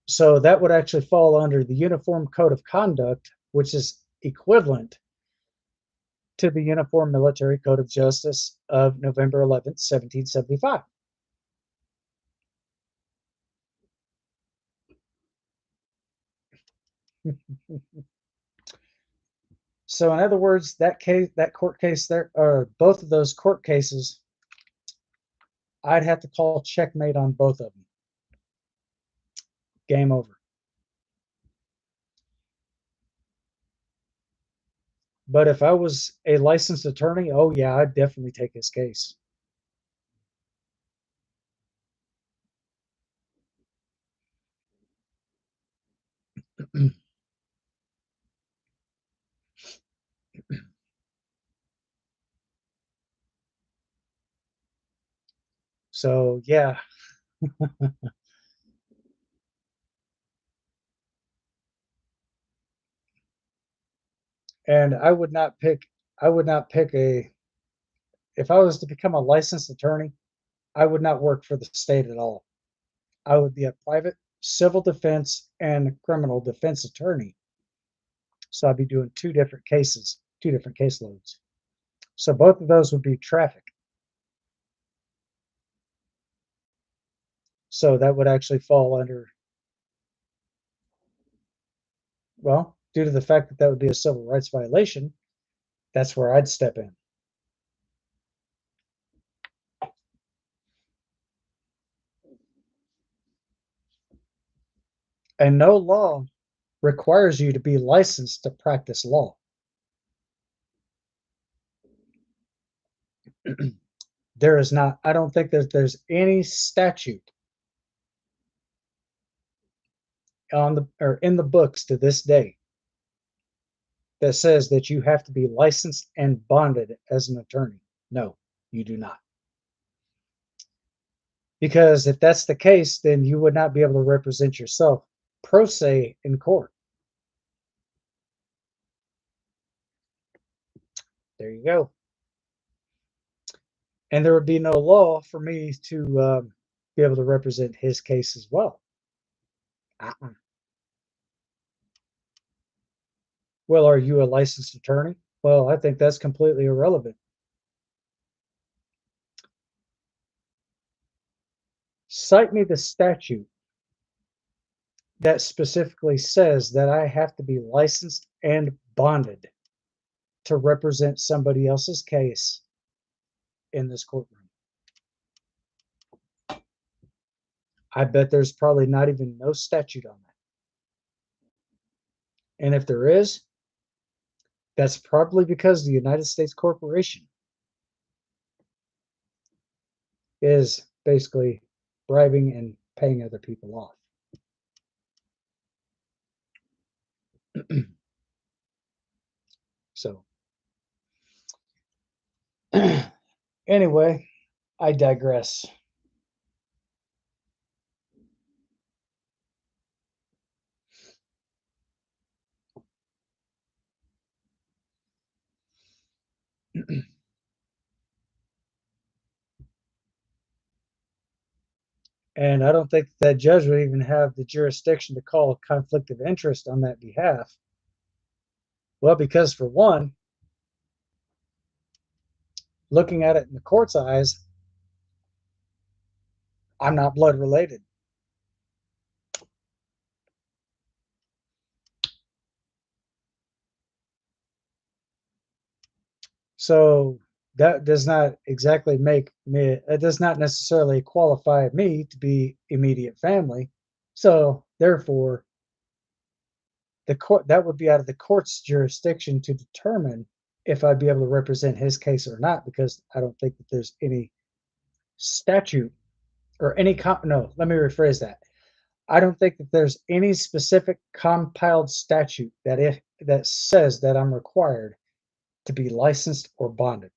So that would actually fall under the Uniform Code of Conduct, which is equivalent to the Uniform Military Code of Justice of November 11th, 1775. So in other words, that court case there, or both of those court cases, I'd have to call checkmate on both of them. Game over. But if I was a licensed attorney, oh yeah, I'd definitely take his case. So yeah. And I would not pick a, if I was to become a licensed attorney, I would not work for the state at all. I would be a private civil defense and criminal defense attorney. So I'd be doing 2 different cases, 2 different caseloads. So both of those would be traffic. So that would actually fall under, well, due to the fact that that would be a civil rights violation, that's where I'd step in. And no law requires you to be licensed to practice law. There is not, I don't think that there's any statute on the or in the books to this day that says that you have to be licensed and bonded as an attorney. No, you do not. Because if that's the case, then you would not be able to represent yourself pro se in court. There you go. And there would be no law for me to be able to represent his case as well. Uh-uh. Well, are you a licensed attorney? Well, I think that's completely irrelevant. Cite me the statute that specifically says that I have to be licensed and bonded to represent somebody else's case in this courtroom. I bet there's probably not even no statute on that. And if there is, that's probably because the United States Corporation is basically bribing and paying other people off. So anyway, I digress. And I don't think that judge would even have the jurisdiction to call a conflict of interest on that behalf. Well, because for one, looking at it in the court's eyes, I'm not blood related. So that does not exactly make me, it does not necessarily qualify me to be immediate family. So therefore, the court, that would be out of the court's jurisdiction to determine if I'd be able to represent his case or not, because I don't think that there's any statute or any no, let me rephrase that. I don't think that there's any specific compiled statute that that says that I'm required to be licensed or bonded.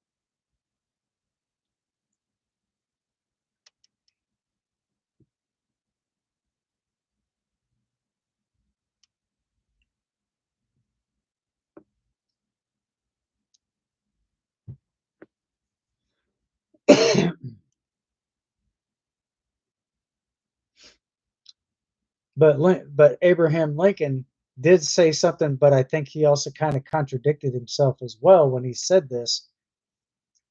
But Abraham Lincoln did say something, but I think he also kind of contradicted himself as well when he said this.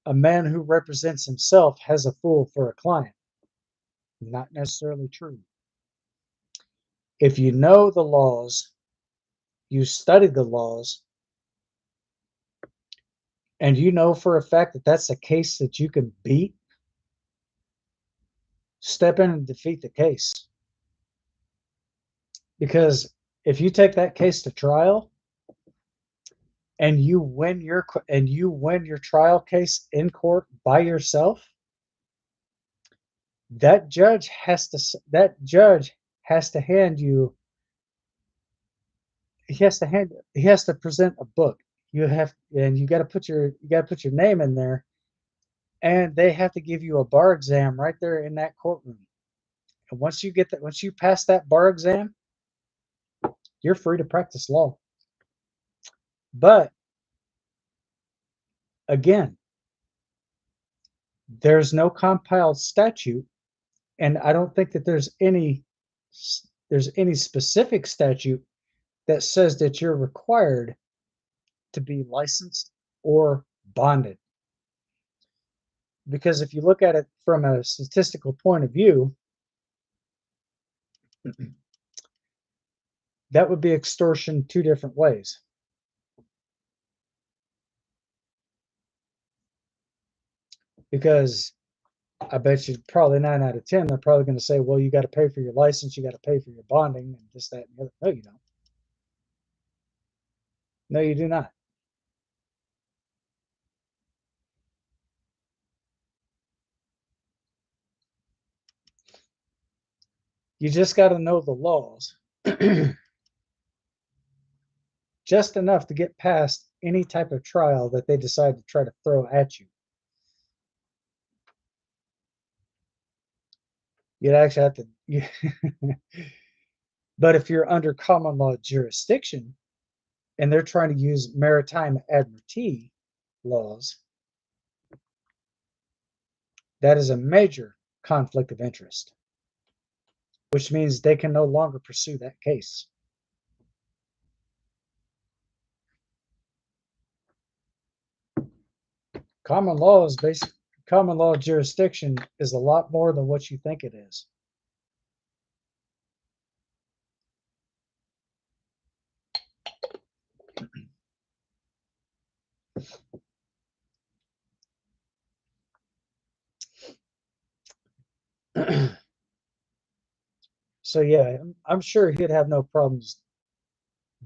A man who represents himself has a fool for a client. Not necessarily true. If you know the laws, you study the laws, and you know for a fact that that's a case that you can beat, step in and defeat the case. Because if you take that case to trial and you win your trial case in court by yourself, that judge has to hand you he has to present a book. You got to put your name in there, and they have to give you a bar exam right there in that courtroom. And once you pass that bar exam, you're free to practice law. But again, there's no compiled statute, and I don't think that there's any specific statute that says that you're required to be licensed or bonded. Because if you look at it from a statistical point of view, that would be extortion two different ways. Because I bet you probably 9 out of 10, they're probably going to say, well, you got to pay for your license, you got to pay for your bonding, and this, that, and the other. No, you don't. No, you do not. You just got to know the laws just enough to get past any type of trial that they decide to try to throw at you. You'd actually have to. But if you're under common law jurisdiction and they're trying to use maritime admiralty laws, that is a major conflict of interest, which means they can no longer pursue that case. Common law jurisdiction is a lot more than what you think it is. So yeah, I'm sure he'd have no problems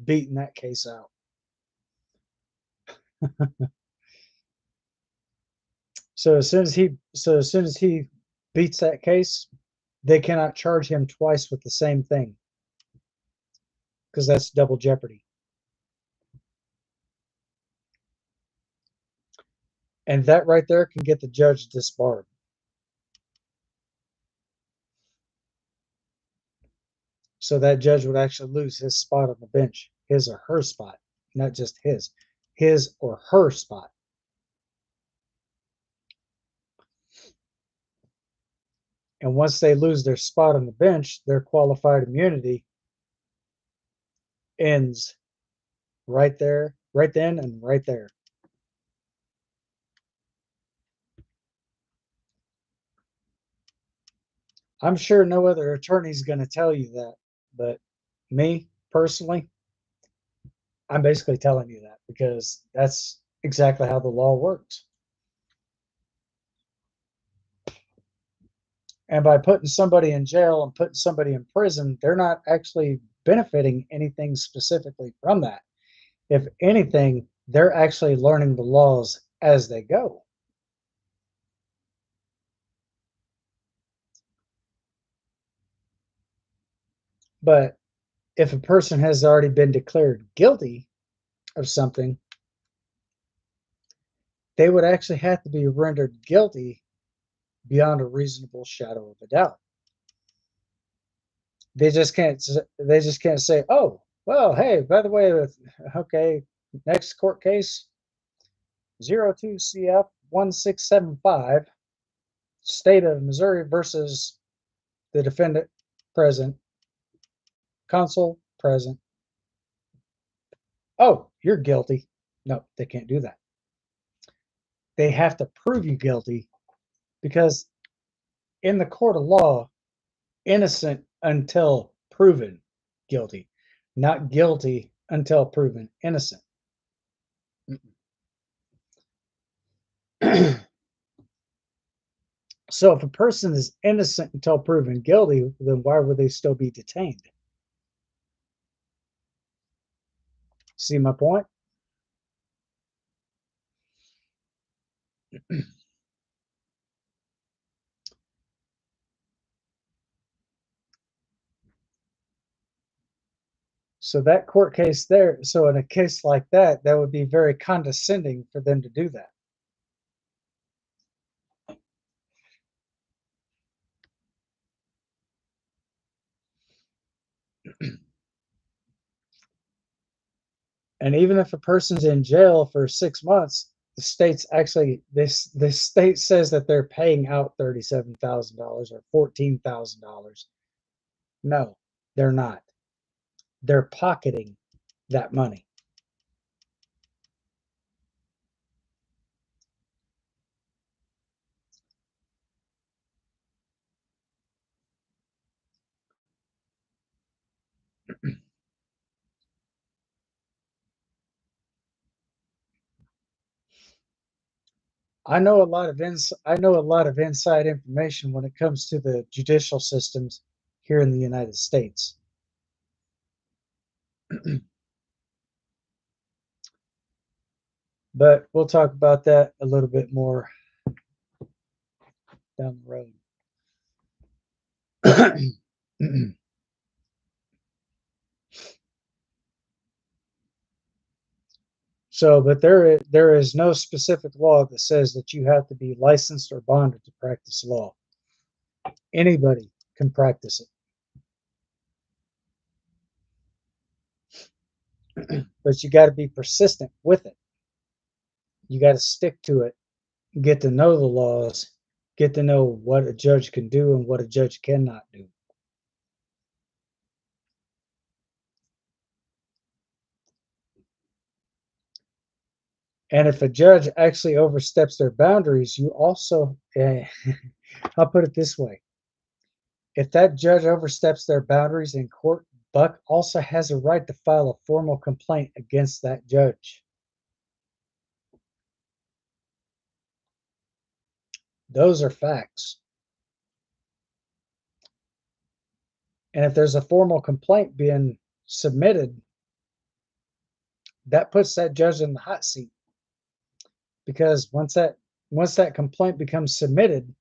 beating that case out. So as soon as he beats that case, they cannot charge him twice with the same thing, because that's double jeopardy. And that right there can get the judge disbarred. So that judge would actually lose his spot on the bench, his or her spot, not just his or her spot. And once they lose their spot on the bench, their qualified immunity ends right there, right then and right there. I'm sure no other attorney's going to tell you that, but me personally, I'm basically telling you that because that's exactly how the law works. And by putting somebody in jail and putting somebody in prison, they're not actually benefiting anything specifically from that. If anything, they're actually learning the laws as they go. But if a person has already been declared guilty of something, they would actually have to be rendered guilty beyond a reasonable shadow of a doubt. They just can't say, "Oh, well, hey, by the way, okay, next court case 02CF 1675, State of Missouri versus the defendant present, counsel present. Oh, you're guilty." No, they can't do that. They have to prove you guilty because in the court of law, innocent until proven guilty, not guilty until proven innocent. So if a person is innocent until proven guilty, then why would they still be detained? See my point? So that court case there, so in a case like that, that would be very condescending for them to do that. And even if a person's in jail for 6 months, this state says that they're paying out $37,000 or $14,000. No, they're not. They're pocketing that money. I know a lot of inside information when it comes to the judicial systems here in the United States. But we'll talk about that a little bit more down the road. So, but there is no specific law that says that you have to be licensed or bonded to practice law. Anybody can practice it, but you got to be persistent with it. You got to stick to it, get to know the laws, get to know what a judge can do and what a judge cannot do. And if a judge actually oversteps their boundaries, you also, I'll put it this way: if that judge oversteps their boundaries in court, Buck also has a right to file a formal complaint against that judge. Those are facts. And if there's a formal complaint being submitted, that puts that judge in the hot seat. Because once that complaint becomes submitted,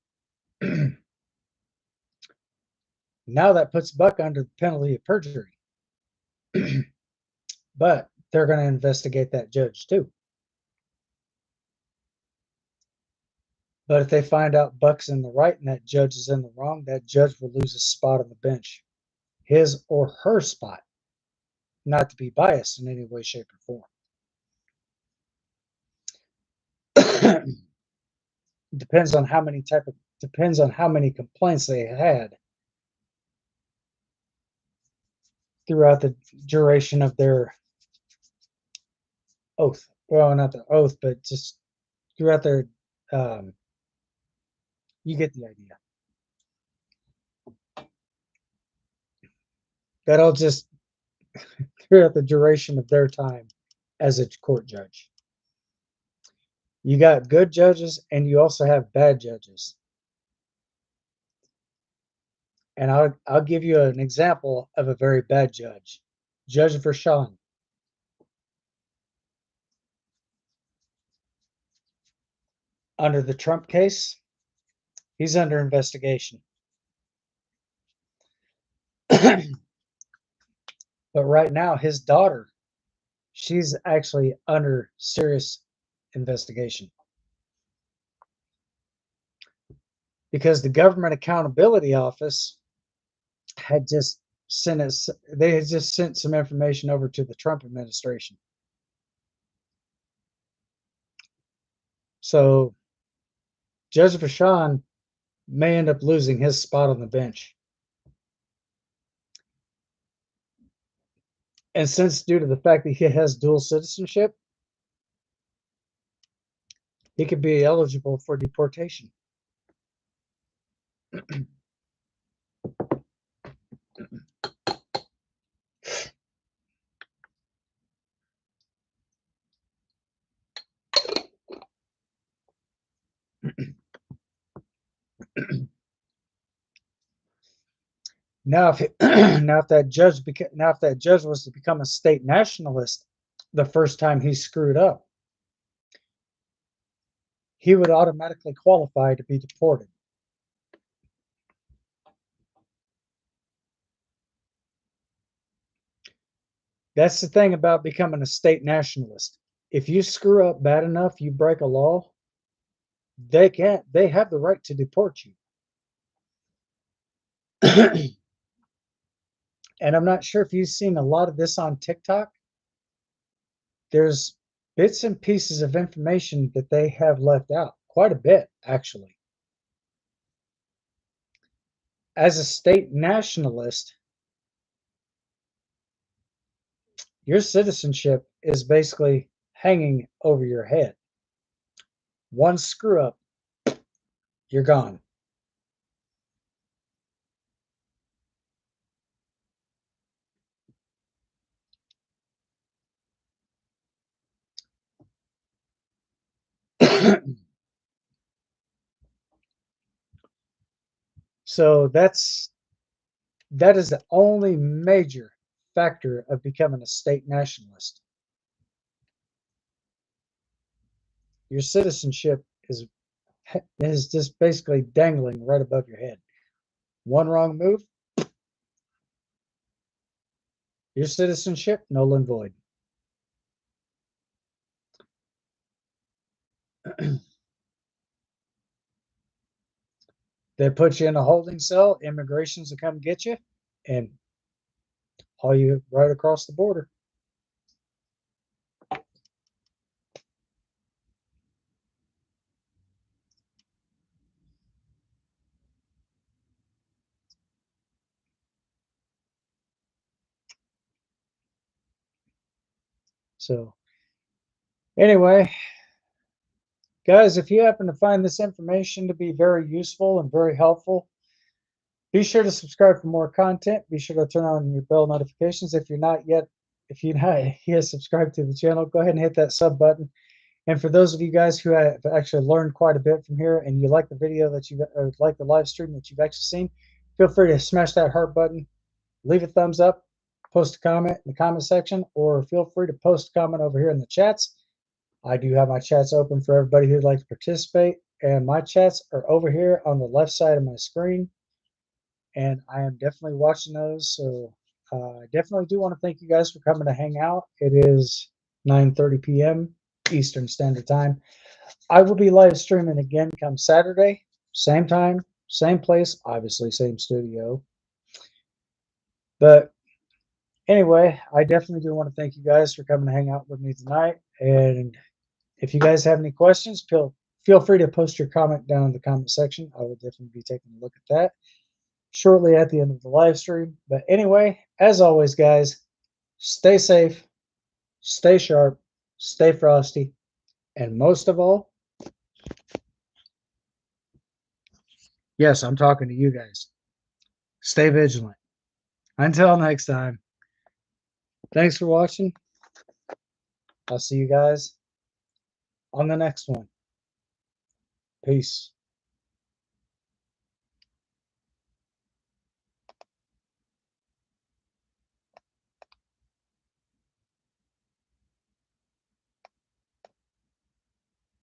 now that puts Buck under the penalty of perjury. But they're going to investigate that judge too. But if they find out Buck's in the right and that judge is in the wrong, that judge will lose a spot on the bench, his or her spot, not to be biased in any way, shape, or form. depends on how many complaints they had throughout the duration of their oath. Well, not the oath, but just throughout their. Um, you get the idea. That'll just throughout the duration of their time as a court judge. You got good judges and you also have bad judges. And I'll give you an example of a very bad judge. Judge Vershawn. Under the Trump case, he's under investigation. But right now, his daughter, she's actually under serious investigation. Because the Government Accountability Office had just they had just sent some information over to the Trump administration. So Judge Vershawn may end up losing his spot on the bench. And since due to the fact that he has dual citizenship, he could be eligible for deportation. Now, if that judge was to become a state nationalist the first time he screwed up, he would automatically qualify to be deported. That's the thing about becoming a state nationalist. If you screw up bad enough, you break a law, they have the right to deport you. And I'm not sure if you've seen a lot of this on TikTok. There's bits and pieces of information that they have left out, quite a bit, actually. As a state nationalist, your citizenship is basically hanging over your head. One screw up, you're gone. So that is the only major factor of becoming a state nationalist. Your citizenship is just basically dangling right above your head. One wrong move, your citizenship null and void. They put you in a holding cell, immigrations will come get you and haul you right across the border. So anyway, guys, if you happen to find this information to be very useful and very helpful, be sure to subscribe for more content. Be sure to turn on your bell notifications. If you're not yet subscribed to the channel, go ahead and hit that sub button. And for those of you guys who have actually learned quite a bit from here and you like the video that like the live stream that you've actually seen, feel free to smash that heart button, leave a thumbs up, post a comment in the comment section, or feel free to post a comment over here in the chats. I do have my chats open for everybody who'd like to participate, and my chats are over here on the left side of my screen, and I am definitely watching those. So I definitely do want to thank you guys for coming to hang out. It is 9:30 p.m. Eastern Standard Time. I will be live streaming again come Saturday, same time, same place, obviously same studio. But anyway, I definitely do want to thank you guys for coming to hang out with me tonight. And if you guys have any questions, feel free to post your comment down in the comment section. I will definitely be taking a look at that shortly at the end of the live stream. But anyway, as always, guys, stay safe, stay sharp, stay frosty, and most of all, yes, I'm talking to you guys, stay vigilant. Until next time. Thanks for watching. I'll see you guys on the next one. Peace.